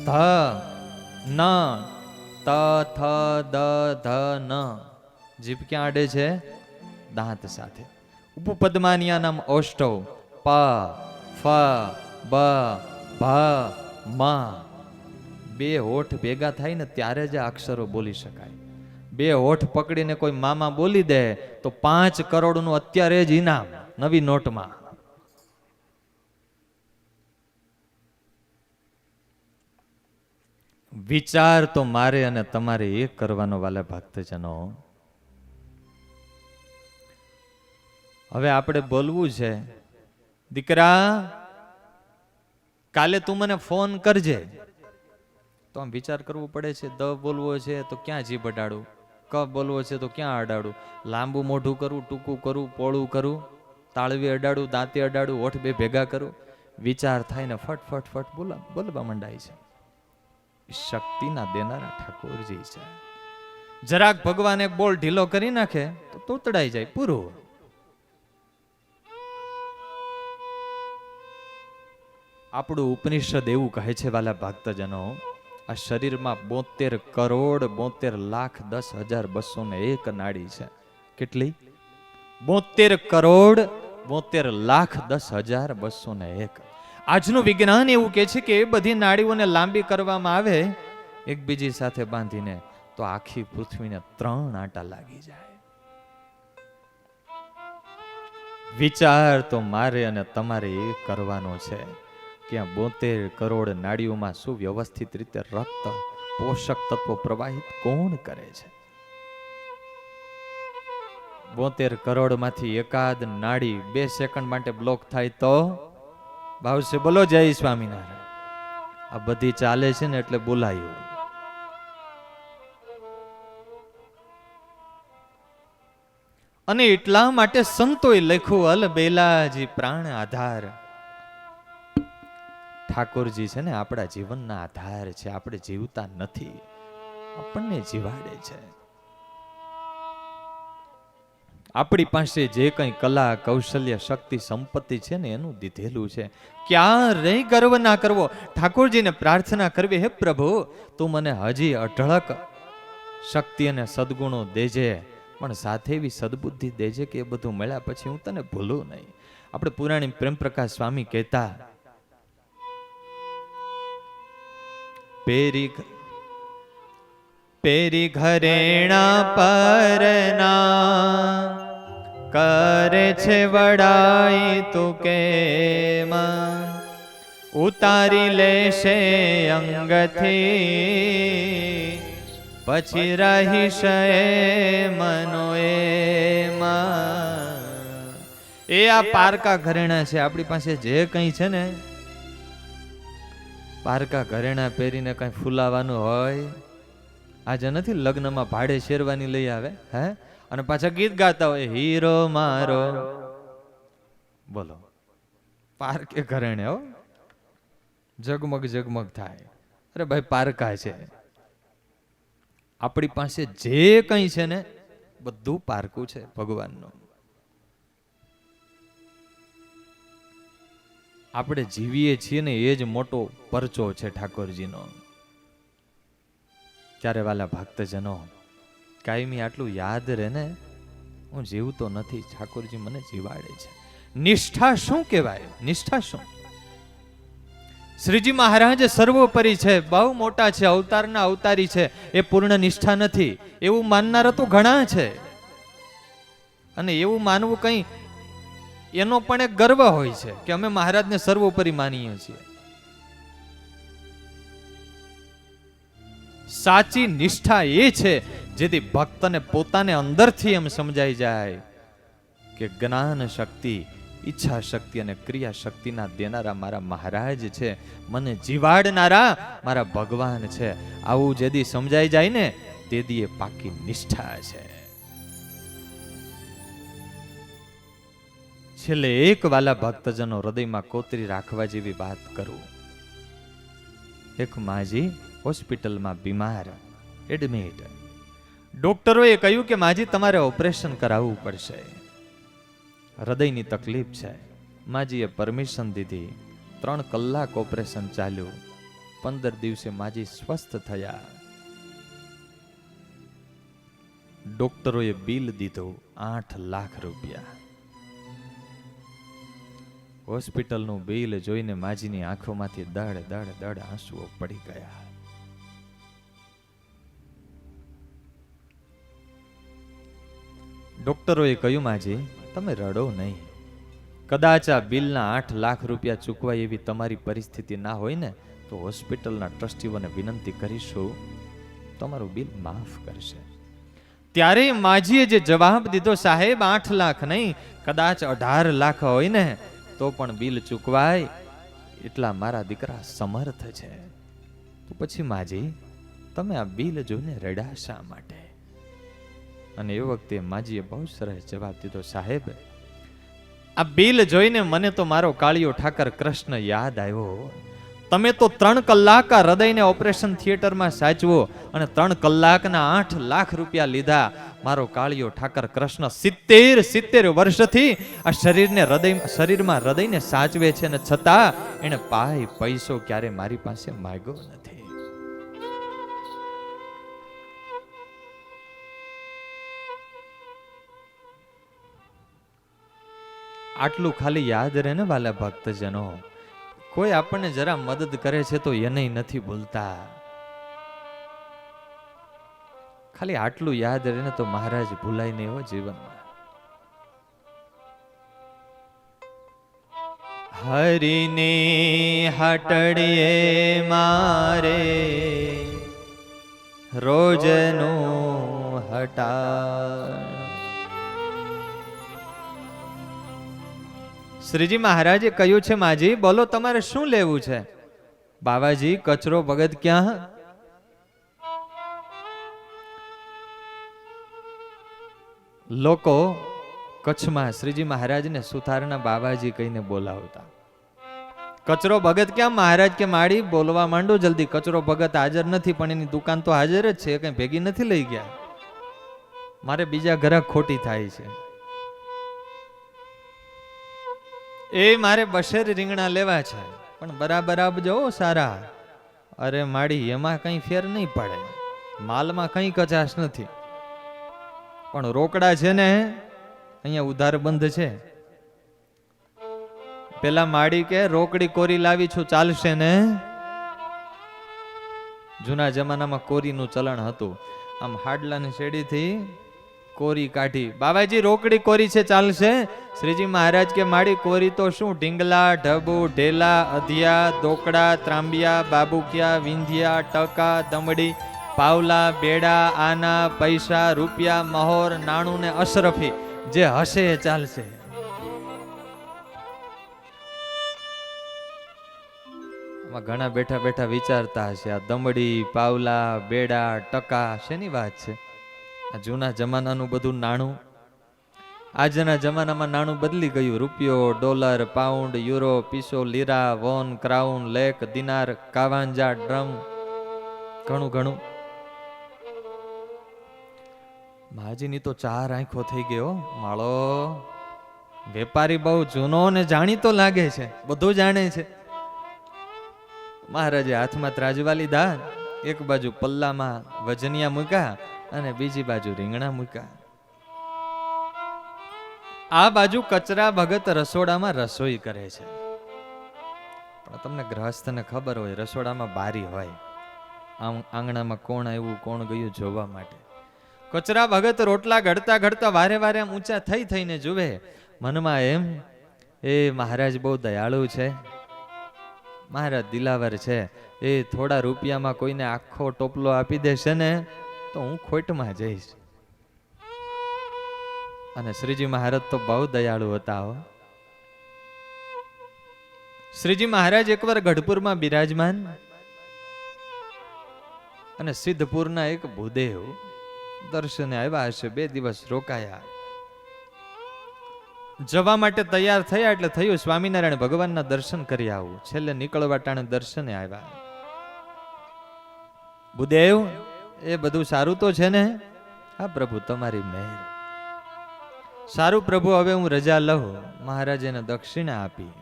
ધ, ન. ત, થ, દ, ધ, ન. જીભ ક્યાં અડે છે? દાંત સાથે. ઉપપદ્માનિયા નામ ઓષ્ટવ. પ, ફ, બ, ભ, મ. બે હોઠ ભેગા થાય ને ત્યારે જ અક્ષરો બોલી શકાય. બે હોઠ પકડીને કોઈ મામા બોલી દે તો 5 કરોડનું અત્યારે જ ઇનામ નવી નોટમાં. વિચાર તો મારે અને તમારે એ કરવાનો વાલા ભક્તજનો. હવે આપણે બોલવું છે, દીકરા કાલે તું મને ફોન કરજે. તો આમ વિચાર કરવું પડે છે. દ બોલવો છે તો ક્યાં જીભ અડાડું? ક બોલવો છે તો ક્યાં અડાડું? લાંબુ મોઢું કરું, ટૂંકું કરું, પોળું કરું, તાળવી અડાડું, દાંતે અડાડું, હોઠ બે ભેગા કરું? વિચાર થાય ને ફટ ફટ ફટ બોલવા મંડાય છે. શક્તિના દેનારા ઠાકોરજી છે. જરાક ભગવાન એક બોલ ઢીલો કરી નાખે તો તોતડાઈ જાય, પૂરું. આપણું ઉપનિષદ એવું કહે છે વાલા ભક્તજનો, આ શરીરમાં 72 કરોડ 72,10,201 નાડી છે. કેટલી? 72 કરોડ 72,10,201. આજનું વિજ્ઞાન એવું કહે છે કે એ બધી નાડીઓને લાંબી કરવામાં આવે એકબીજી સાથે બાંધીને તો આખી પૃથ્વીને 3 આંટા લાગી જાય. વિચાર તો મારે અને તમારે એ કરવાનો છે કે આ 72 કરોડ નાડીઓમાં સુવ્યવસ્થિત રીતે રક્ત, પોષક તત્વો પ્રવાહિત કોણ કરે છે? 72 કરોડમાંથી એકાદ નાડી 2 સેકન્ડ માટે બ્લોક થાય તો ભાવશે બોલો જય સ્વામિનારાયણ. આ બધી ચાલે છે ને એટલે બોલાયું. અને એટલા માટે સંતોએ લખ્યું, અલ બેલાજી પ્રાણ આધાર. ઠાકોરજી છે ને આપણા જીવનના આધાર છે. આપણે જીવતા નથી, આપણને જીવાડે છે. આપણી પાસે જે કંઈ કલા, કૌશલ્ય, શક્તિ, સંપત્તિ છે ને એનું દીધેલું છે. ક્યારેય ગર્વ ના કરવો. ઠાકોરજીને પ્રાર્થના કરવી, હે પ્રભુ તું મને હજી અઢળક શક્તિ અને સદગુણો દેજે, પણ સાથે એવી સદબુદ્ધિ દેજે કે એ બધું મળ્યા પછી હું તને ભૂલું નહીં. આપણે પુરાણી પ્રેમ પ્રકાશ સ્વામી કહેતા, પેરી ઘરેણા પરના કરે છે વડાઈ તું કેમ, ઉતારી લેશે અંગથી પછી રહીશ મનો એમાં. એ આ પારકા ઘરેણા છે. આપણી પાસે જે કંઈ છે ને, પારકા ઘરેણા પહેરીને કઈ ફૂલાવાનું હોય, આજે નથી લગ્નમાં ભાડે શેરવાની લઈ આવે હે, અને પાછા ગીત ગાતા હોય, હીરો મારો. બોલો, પારકે ઘરેણે હો, જગમગ જગમગ થાય. અરે ભાઈ, પારકા છે. આપણી પાસે જે કંઈ છે ને, બધું પારકું છે ભગવાનનું. આપણે જીવીએ છીએ ને એ જ મોટો પરચો છે ઠાકોરજીનો. ત્યારે વાલા ભક્તજનો, કાયમી આટલું યાદ રહે ને, હું જીવતો નથી, ઠાકોરજી મને જીવાડે છે. નિષ્ઠા શું કહેવાય? નિષ્ઠા શું? શ્રીજી મહારાજ સર્વોપરી છે, બહુ મોટા છે, અવતારના અવતારી છે, એ પૂર્ણ નિષ્ઠા નથી એવું માનનારા તો ઘણા છે. અને એવું માનવું કંઈ એનો પણ એક ગર્વ હોય છે કે અમે મહારાજને સર્વોપરી માનીએ છીએ. સાચી નિષ્ઠા એ છે જેથી ભક્તને પોતાને અંદરથી એમ સમજાઈ જાય કે જ્ઞાન શક્તિ, ઈચ્છા શક્તિ અને ક્રિયા શક્તિના દેનારા મારા મહારાજ છે, મને જીવાડનારા મારા ભગવાન છે. આવું જેદી સમજાઈ જાય ને, તેદી એ પાકી નિષ્ઠા છે. છેલ્લે એક વાલા ભક્તજનો હૃદયમાં કોતરી રાખવા જેવી વાત કરું. એક માજી હોસ્પિટલમાં બીમાર, એડમિટ. ડોક્ટરોએ કહ્યું કે માજી તમારે ઓપરેશન કરાવવું પડશે, હૃદયની તકલીફ છે. માજીએ પરમિશન દીધી. 3 કલાક ઓપરેશન ચાલ્યું. 15 દિવસે માજી સ્વસ્થ થયા. ડોક્ટરોએ બિલ દીધું 8 લાખ રૂપિયા. હોસ્પિટલનું બિલ જોઈને માજીની આંખોમાંથી દડ દડ દડ આંસુઓ પડી ગયા. ડોક્ટરોએ કહ્યું, માજી તમે રડો નહીં. કદાચ આ બિલના 8 લાખ રૂપિયા ચૂકવાય એવી તમારી પરિસ્થિતિ ના હોય ને, તો હોસ્પિટલના ટ્રસ્ટીઓને વિનંતી કરીશું, તમારું બિલ માફ કરશે. ત્યારે માજીએ જે જવાબ દીધો, સાહેબ 8 લાખ નહીં, કદાચ 18 લાખ હોય ને તો પણ બિલ ચૂકવાય એટલા મારા દીકરા સમર્થ છે. તો પછી માજી તમે આ બિલ જોઈને રડ્યા શા માટે? અને એ વખતે માજીએ બહુ સરસ જવાબ દીધો, સાહેબ આ બિલ જોઈને મને તો મારો કાળિયો ઠાકર કૃષ્ણ યાદ આવ્યો. તમે તો 3 કલાક આ હૃદયને ઓપરેશન થિયેટરમાં સાચવો અને 3 કલાકના 8 લાખ રૂપિયા લીધા. મારો કાળિયો ઠાકર કૃષ્ણ 70 વર્ષથી આ શરીરમાં હૃદયને સાચવે છે, ને છતાં એને પૈસો ક્યારે મારી પાસે માંગ્યો નથી. આટલું ખાલી યાદ રહે ને વાલા ભક્તજનો, કોઈ આપણને જરા મદદ કરે છે તો એને નથી ભૂલતા. ખાલી આટલું યાદ રહે ને તો મહારાજ ભૂલાય નહીં હો જીવનમાં. હરિને હટડીએ મારે રોજનું હટા. શ્રીજી મહારાજે કહ્યું છે, માજી બોલો તમારે શું લેવું છે? બાવાજી કચરો ભગત ક્યાં? લોકો કચ્છમાં શ્રીજી મહારાજને સુથારના બાવાજી કહીને બોલાવતા. કચરો ભગત ક્યાં? મહારાજ કે માડી બોલવા માંડો જલ્દી, કચરો ભગત હાજર નથી, પણ એની દુકાન તો હાજર જ છે, કઈ ભેગી નથી લઈ ગયા, મારે બીજા ગ્રાહક ખોટી થાય છે. એ મારે બશેર રીંગણા લેવા છે, પણ બરાબર આપજો સારા. અરે માડી એમાં કઈ ફેર નહીં પડે, માલમાં કઈ કચાશ નથી, પણ રોકડા છે ને અહીંયા ઉધાર બંધ છે. પેલા માડી કે રોકડી કોરી લાવી છું, ચાલશે ને? જૂના જમાનામાં કોરીનું ચલણ હતું. આમ હાડલાની શેડીથી કોરી કાઢી, બાબાજી રોકડી કોરી છે, ચાલશે? શ્રીજી મહારાજ કે માડી કોરી તો શું, ઢીંગલા, ઢબુ, ઢેલા, અધિયા, દોકડા, ત્રાંબિયા, બાબુકિયા, વિંધિયા, ટકા, દમડી, પાવલા, બેડા, આના, પૈસા, રૂપિયા, મહોર, નાણું ને અશરફી જે હશે એ ચાલશે. ઘણા બેઠા બેઠા વિચારતા હશે, આ દમડી, પાવલા, બેડા, ટકા શેની વાત છે? આ જૂના જમાનાનું બધું નાણું. આજના જમાનામાં નાણું બદલી ગયું. રૂપિયો, dollar, pound, euro, peso, lira, won, crown, lek, dinar, kwanza, dram, ઘણું ઘણું. માજીની તો 4 આંખો થઈ ગયો માળો. વેપારી બહુ જૂનો ને જાણીતો લાગે છે, બધું જાણે છે. મહારાજે હાથમાં ત્રાજવા લીધા, એક બાજુ પલ્લામાં વજનિયા મૂક્યા અને બીજી બાજુ રીંગણા મૂક્યા. આ બાજુ કચરા ભગત રસોડામાં રસોઈ કરે છે. પણ તમને ગ્રહસ્થને ખબર હોય, રસોડામાં બારી હોય, આંગણામાં કોણ આવ્યું કોણ ગયું જોવા માટે. કચરા ભગત રોટલા ઘડતા ઘડતા વારે વારે આમ ઊંચા થઈને જુએ. મનમાં એમ, એ મહારાજ બહુ દયાળુ છે, મહારાજ દિલાવર છે, એ થોડા રૂપિયામાં કોઈને આખો ટોપલો આપી દેશે ને તો હું ખોટમાં જઈશ. અને શ્રીજી મહારાજ તો બહુ દયાળુ હતા હો. શ્રીજી મહારાજ એકવાર ગઢપુરમાં બિરાજમાન અને સિદ્ધપુરના એક ભૂદેવ દર્શને આવ્યા હશે. 2 દિવસ રોકાયા. જવા માટે તૈયાર થયા એટલે થયું સ્વામિનારાયણ ભગવાનના દર્શન કરી આવું. છેલ્લે નીકળવા ટાણે દર્શને આવ્યા. ભૂદેવ, એ બધું સારું તો છે ને? હા પ્રભુ, તમારી મહેર. સારું પ્રભુ, હવે હું રજા લઉં. મહારાજે એને દક્ષિણા આપી.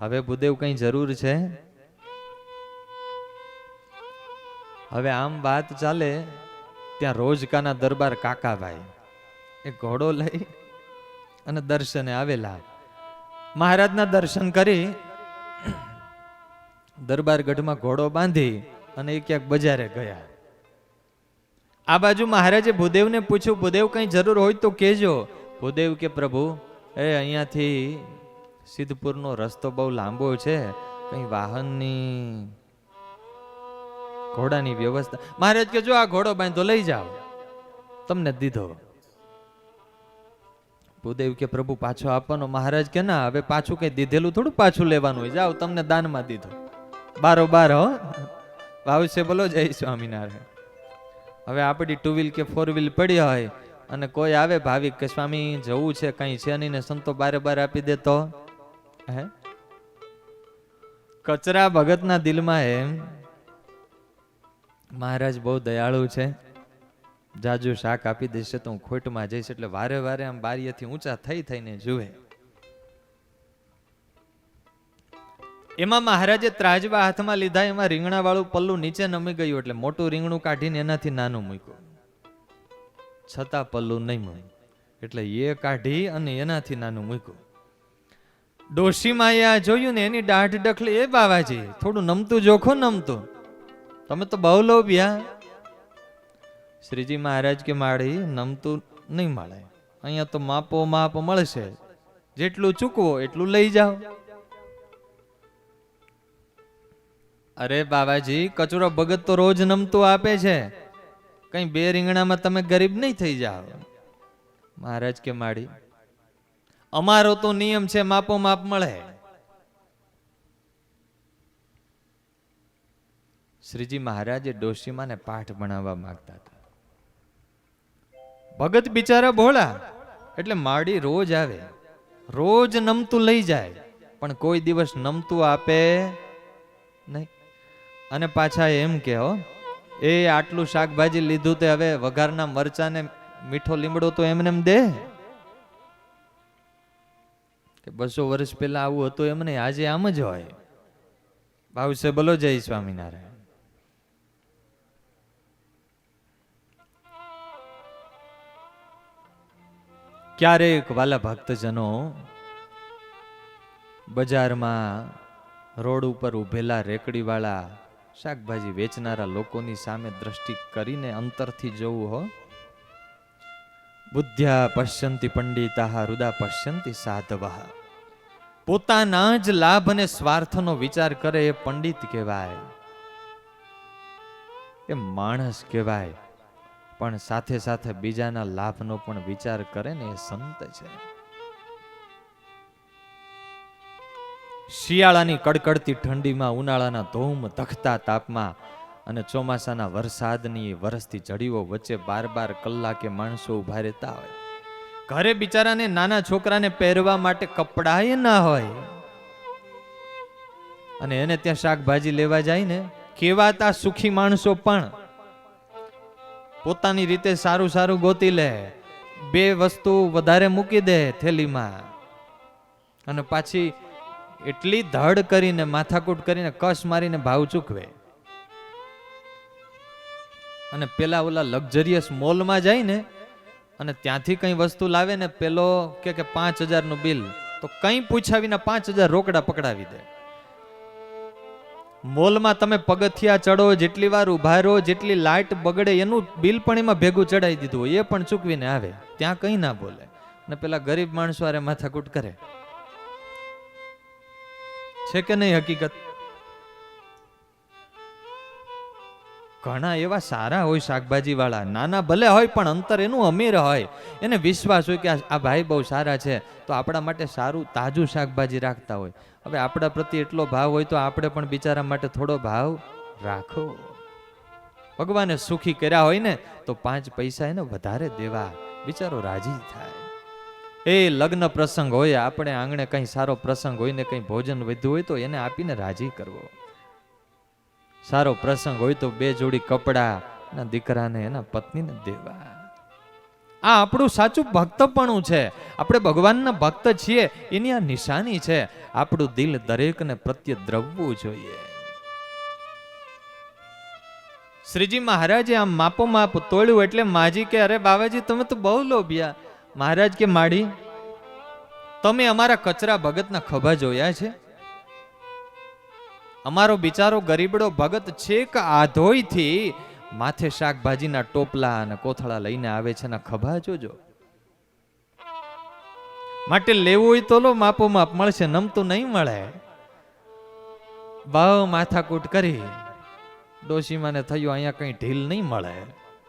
હવે ભૂદેવ કઈ જરૂર છે? હવે આમ વાત ચાલે ત્યાં રોજકાના દરબાર કાકાભાઈ એ ઘોડો લઈ અને દર્શને આવેલા. મહારાજના દર્શન કરી દરબાર ગઢમાં ઘોડો બાંધી અને એ ક્યાંક બજારે ગયા. આ બાજુ મહારાજે ભૂદેવને પૂછ્યું, ભૂદેવ કઈ જરૂર હોય તો કહેજો. ભૂદેવ કે પ્રભુ, અહીંયાથી સિદ્ધપુરનો રસ્તો બહુ લાંબો છે, કઈ વાહનની ઘોડાની વ્યવસ્થા. મહારાજ કે જો આ ઘોડો બાંધો લઈ જાઓ, તમને દીધો. ભૂદેવ કે પ્રભુ પાછો આપવાનો. મહારાજ કે ના, હવે પાછું કઈ દીધેલું થોડું પાછું લેવાનું હોય, જાઓ તમને દાનમાં દીધો. બારોબાર હો ભાવ છે. બોલો જય સ્વામિનારાયણ. હવે આપણી 2 વ્હીલ કે 4 વ્હીલ પડી હોય અને કોઈ આવે ભાવિક કે સ્વામી જવું છે, કઈ છે નહીં ને સંતો બારે આપી દે તો હે? કચરા ભગતના દિલમાં એમ, મહારાજ બહુ દયાળુ છે, જાજુ શાક આપી દેશે તો હું ખોટમાં જઈશ. એટલે વારે વારે આમ બારીએથી ઊંચા થઈને જુએ. એમાં મહારાજે ત્રાજવા હાથમાં લીધા. એમાં રીંગણા વાળું પલ્લું નીચે નમી ગયું એટલે મોટું રીંગણું કાઢીને એનાથી નાનું મૂક્યું. છતાં પલ્લું નહીં મળ્યું એટલે એ કાઢી અને એનાથી નાનું મૂક્યું. ડોશીમાં જોયું ને એની દાઢ ડખલી. એ બાવાજી, થોડું નમતું જોખો, નમતું. તમે તો બહુ લોભ્યા. શ્રીજી મહારાજ કે માળી નમતું નહીં મળે, અહીંયા તો માપો માપ મળશે, જેટલું ચૂકવો એટલું લઈ જાઓ. અરે બાવાજી, કચરો ભગત તો રોજ નમતું આપે છે, કઈ 2 રીંગણામાં તમે ગરીબ નહીં થઈ જાઓ. મહારાજ કે માળી અમારો તો નિયમ છે, માપો માપ મળે. શ્રીજી મહારાજે ડોશીમાને પાઠ ભણાવવા માંગતા હતા. ભગત બિચારા ભોળા એટલે માળી રોજ આવે, રોજ નમતું લઈ જાય, પણ કોઈ દિવસ નમતું આપે નહીં. અને પાછા એમ કે એ આટલું શાકભાજી લીધું તે હવે વઘારના મરચાને મીઠો લીમડો તો એમને દે કે 200 વર્ષ પહેલા આવું હતું એમ નહીં, આજે આમ જ હોય. ભાવ છે. બોલો જય સ્વામિનારાયણ. ક્યારેક વાલા ભક્તજનો બજારમાં રોડ ઉપર ઉભેલા રેકડીવાળા શાકભાજી વેચનારા લોકોની સામે દ્રષ્ટિ કરીને અંતરથી જોવું હો. બુદ્ધ્યા પશ્યંતિ પંડિતાઃ હૃદા પશ્યંતિ સાધવઃ. પોતાના જ લાભ અને સ્વાર્થનો વિચાર કરે એ પંડિત કહેવાય, એ માણસ કહેવાય. પણ સાથે સાથે બીજાના લાભનો પણ વિચાર કરે ને એ સંત છે. શિયાળાની કડકડતી ઠંડીમાં, ઉનાળાના ધૂમ ધખતા તાપમાં અને ચોમાસાના વરસાદની વરસતી ઝડીઓ વચ્ચે 12 કલાકે માણસો ઉભા રહેતા હોય. ઘરે બિચારાને નાના છોકરાને પહેરવા માટે કપડાય ના હોય અને એને ત્યાં શાકભાજી લેવા જાય ને, કેવાતા સુખી માણસો પણ પોતાની રીતે સારું સારું ગોતી લે, 2 વસ્તુ વધારે મૂકી દે થેલીમાં અને પાછી એટલી ધડ કરીને માથાકૂટ કરીને કસ મારીને ભાવ ચૂકવે. અને પેલા ઓલા લક્ઝરિયસ મોલમાં જાય ને અને ત્યાંથી કઈ વસ્તુ લાવે ને, પેલો કે 5000 નું બિલ, તો કઈ પૂછ્યા વિના 5000 રોકડા પકડાવી દે. મોલમાં તમે પગથિયા ચડો, જેટલી વાર ઉભા રહો, જેટલી લાઇટ બગડે એનું બિલ પણ એમાં ભેગું ચડાવી દીધું હોય, એ પણ ચૂકવીને આવે. ત્યાં કઈ ના બોલે ને પેલા ગરીબ માણસો આરે માથાકૂટ કરે. છે કે નહીં હકીકત? ઘણા એવા સારા હોય શાકભાજી વાળા, નાના ભલે હોય પણ અંતર એનું અમીર હોય, એને વિશ્વાસ હોય કે આ ભાઈ બહુ સારા છે, તો આપણા માટે સારું તાજું શાકભાજી રાખતા હોય. હવે આપણા પ્રત્યે એટલો ભાવ હોય તો આપણે પણ બિચારા માટે થોડો ભાવ રાખો. ભગવાને સુખી કર્યા હોય ને તો 5 પૈસા એને વધારે દેવા, બિચારો રાજી થાય. એ લગ્ન પ્રસંગ હોય, આપણે આંગણે કઈ સારો પ્રસંગ હોય ને કઈ ભોજન વધ્યું હોય તો એને આપીને રાજી કરવો. સારો પ્રસંગ હોય તો 2 જોડી કપડા ના દીકરાને એના પત્નીને દેવા. આ આપણું સાચું ભક્તપણું છે. આપણે ભગવાનના ભક્ત છીએ એની આ નિશાની છે. આપણું દિલ દરેકને પ્રત્યે દ્રવવું જોઈએ. શ્રીજી મહારાજે આમ માપો માપ તોડ્યું એટલે માજી કે, અરે બાવાજી તમે તો બહુ લોભિયા. મહારાજ કે, માડી તમે અમારા કચરા ભગતના ખભા જોયા છે? અમારો બિચારો ગરીબડો ભગત છેક આધોઈથી માથે શાકભાજીના ટોપલા અને કોથળા લઈને આવે છે, ના ખભા જોજો. માટે લેવું હોય તો લો, માપો માપ મળશે, નમતું નહીં મળે. બહુ માથાકૂટ કરી ડોશીમાને થયું અહીંયા કઈ ઢીલ નહીં મળે,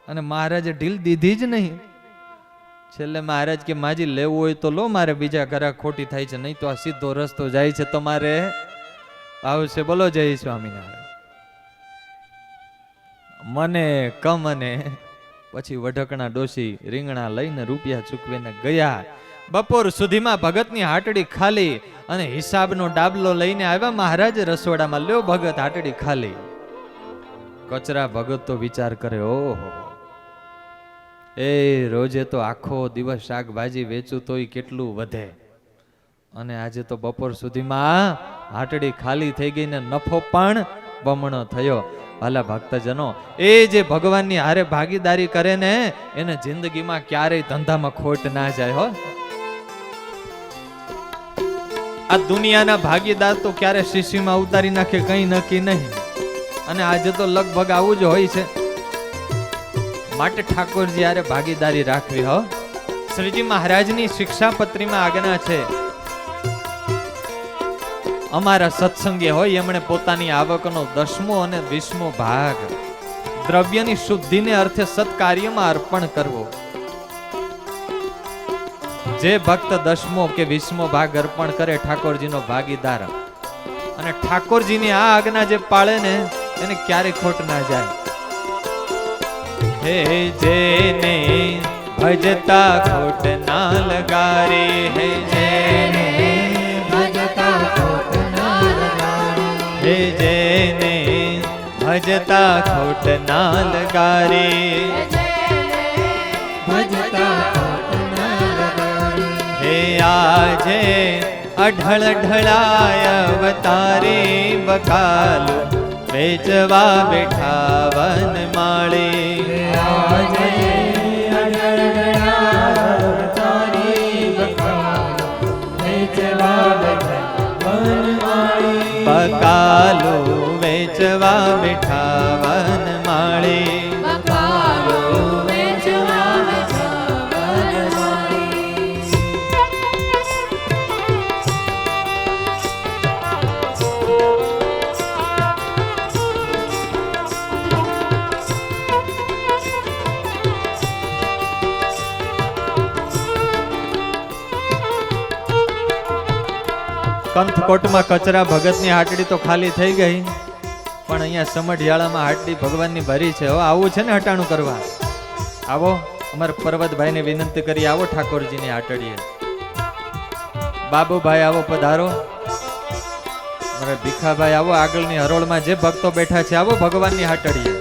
અને મહારાજે ઢીલ દીધી જ નહીં. છેલ્લે મહારાજ કે, માજી લેવું હોય તો લો, મારે બીજા ઘરે ખોટી થાય છે, નહીં તો આ સીધો રસ્તો જાય છે, તમારે આવશે. બોલો જય સ્વામિનારાયણ. મને કમને પછી વઢકણા ડોશી રીંગણા લઈને રૂપિયા ચૂકવીને ગયા. બપોર સુધીમાં ભગતની હાટડી ખાલી અને હિસાબનો ડાબલો લઈને આવ્યા. મહારાજ રસોડામાં, લ્યો ભગત હાટડી ખાલી. કચરા ભગત તો વિચાર કરે, ઓહો એ રોજે તો આખો દિવસ શાકભાજી વેચું તો કેટલું વધે, અને આજે તો બપોર સુધીમાં હાટડી ખાલી થઈ ગઈ ને નફો પણ બમણો થયો. ભલા ભક્તજનો, એ જે ભગવાનની હારે ભાગીદારી કરે ને એને જિંદગીમાં ક્યારેય ધંધામાં ખોટ ના જાય. હો, આ દુનિયાના ભાગીદાર તો ક્યારે શીશીમાં ઉતારી નાખે કઈ નક્કી નહીં, અને આજે તો લગભગ આવું જ હોય છે. માટે ઠાકોરજી હારે ભાગીદારી રાખવી. હો, શ્રીજી મહારાજની શિક્ષાપત્રીમાં આજ્ઞા છે, અમારા સત્સંગી હોય એમણે પોતાની આવકનો 10મો અને 20મો ભાગ દ્રવ્યની શુદ્ધિને અર્થે સત્કાર્યમાં અર્પણ કરવો. જે ભક્ત 10મો કે 20મો ભાગ અર્પણ કરે ઠાકોરજીનો ભાગીદાર, અને ઠાકોરજીની આ આજ્ઞા જે પાળે ને એને ક્યારેય ખોટ ના જાય. હે જેને ભજતા ખોટ ના લગારે, હે જેને ભજતા ખોટ ના લગારે, હે જેને ભજતા ખોટ ના લગારે, ભજતા ખોટ ના લગારે. હે આજે અઢળ ઢળાય અવતારે બકાલો વેચવા બેઠા વન માળે. આજે અઢળ ઢળાય અવતારે બકાલો વેચવા બેઠા વન માળે. બકાલો વેચવા બેઠા વન માળે. કંથકોટમાં કચરા ભગતની હાટડી તો ખાલી થઈ ગઈ, પણ અહીંયા સમઢિયાળામાં હાટડી ભગવાનની ભરી છે. હવે આવું છે ને હટાણું કરવા. આવો, અમારા પર્વતભાઈને વિનંતી કરી, આવો ઠાકોરજીની હાટડીએ. બાબુભાઈ આવો, પધારો. અમારા ભીખાભાઈ આવો, આગળની હરોળમાં જે ભક્તો બેઠા છે આવો ભગવાનની હાટડીએ.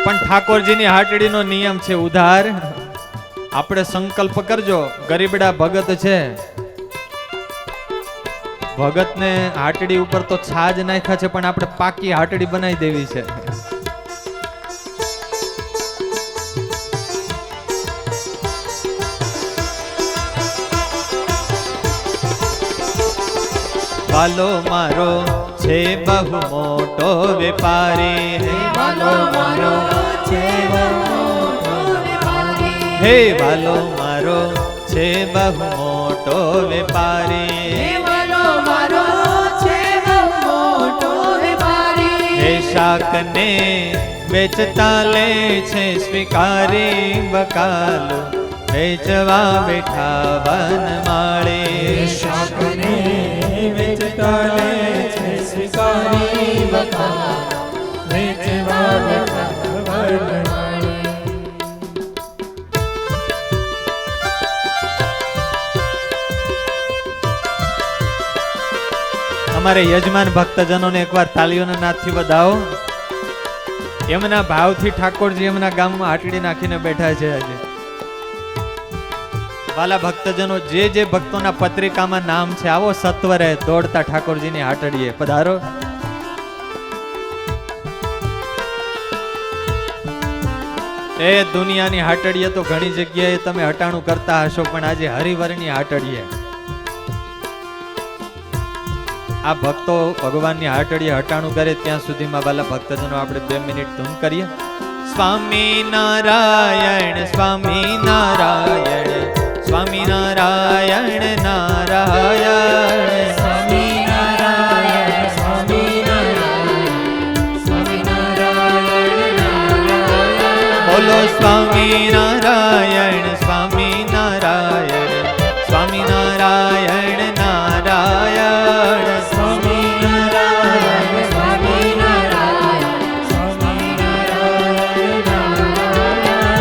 પણ ઠાકોરજીની હાટડીનો નિયમ છે ઉધાર. આપણે સંકલ્પ કરજો, ગરીબડા ભગત છે, ભગતને હાટડી ઉપર તો છાજ નાખ્યા છે, પણ આપણે પાકી હાટડી બનાવી દેવી છે. વાલો મારો છે બહુ મોટો વેપારી, વાલો મારો છે બહુ મોટો વેપારી, હે વાલો મારો છે બહુ મોટો વેપારી, વાલો મારો છે બહુ મોટો વેપારી, હે શાકને વેચતા લે છે સ્વીકારી, બકાલો વેચવા બેઠા વનમાળે, શાકને વેચતા લે છે સ્વીકારી, બકાલો વેચવા બેઠા વનમાળે. અમારે યજમાન ભક્તજનોને એકવાર તાલીઓના નાદથી વધાવો. એમના ભાવથી ઠાકોરજી એમના ગામમાં હાટડી નાખીને બેઠા છે. આજે વાલા ભક્તજનો, જે ભક્તોના પત્રિકામાં નામ છે, આવો સત્વરે દોડતા ઠાકોરજીની હાટડીએ પધારો. એ દુનિયાની હાટડીએ તો ઘણી જગ્યાએ તમે હટાણું કરતા હશો, પણ આજે હરિવરની હાટડીએ આ ભક્તો ભગવાનની હાટડીએ હટાણું કરે ત્યાં સુધીમાં વાલા ભક્તજનો આપણે 2 મિનિટ ધૂન કરીએ. સ્વામી નારાયણ, સ્વામી નારાયણ, સ્વામી નારાયણ નારાયણ, સ્વામી નારાયણ, સ્વામી નારાયણ, સ્વામી નારાયણ નારાયણ. બોલો સ્વામી નારાયણ, સ્વામી નારાયણ, સ્વામી નારાયણ નારાયણ, સ્વામી નારાયણ, સ્વામી નારાયણ, સ્વામી નારાયણ નારાયણ.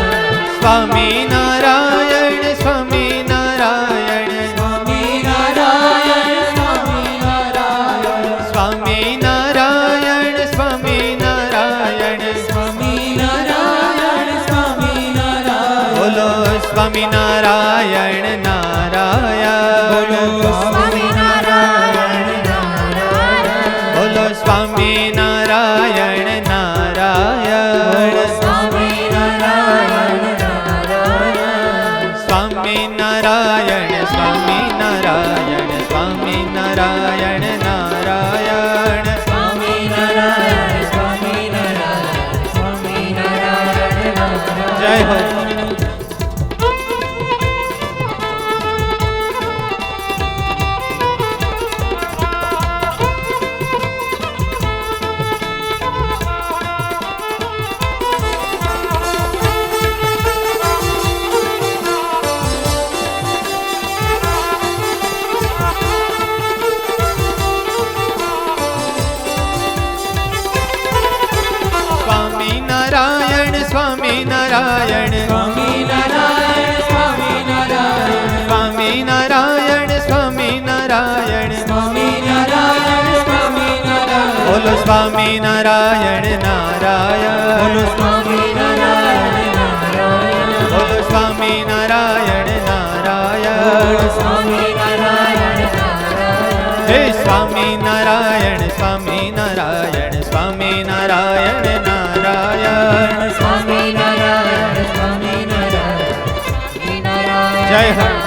સ્વામી નારાયણ, સ્વામી નારાયણ, સ્વામી નારાયણ, સ્વામી નારાયણ, સ્વામી નારાયણ, સ્વામી નારાયણ, સ્વામી નારાયણ, સ્વામી નારાયણ. બોલો સ્વામી નારાયણ નારાયણ, બોલો સ્વામી નારાયણ નારાયણ. બોલો સ્વામી નારાયણ નારાયણ, સ્વામી નારાયણ નારાયણ. સ્વામી નારાયણ, સ્વામી નારાયણ, સ્વામી નારાયણ નારાયણ. સ્વામી નારાયણ, સ્વામી નારાયણ, સ્વામી નારાયણ નારાયણ. જય હો. સ્વામી નારાયણ, સ્વામી નારાયણ, સ્વામી નારાયણ, સ્વામી નારાયણ, સ્વામી નારાયણ, સ્વામી નારાયણ. સ્વામી નારાયણ, સ્વામી નારાયણ. બોલો સ્વામી નારાયણ નારાયણ, બોલો સ્વામી નારાયણ નારાયણ. બોલો સ્વામી નારાયણ નારાયણ. બોલો સ્વામી નારાયણ નારાયણ. હે સ્વામી નારાયણ, સ્વામી નારાયણ, સ્વામી નારાયણ નારાયણ. સ્વામી નારાયણ, સ્વામી નારાયણ, સ્વામી નારાયણ. જય હો.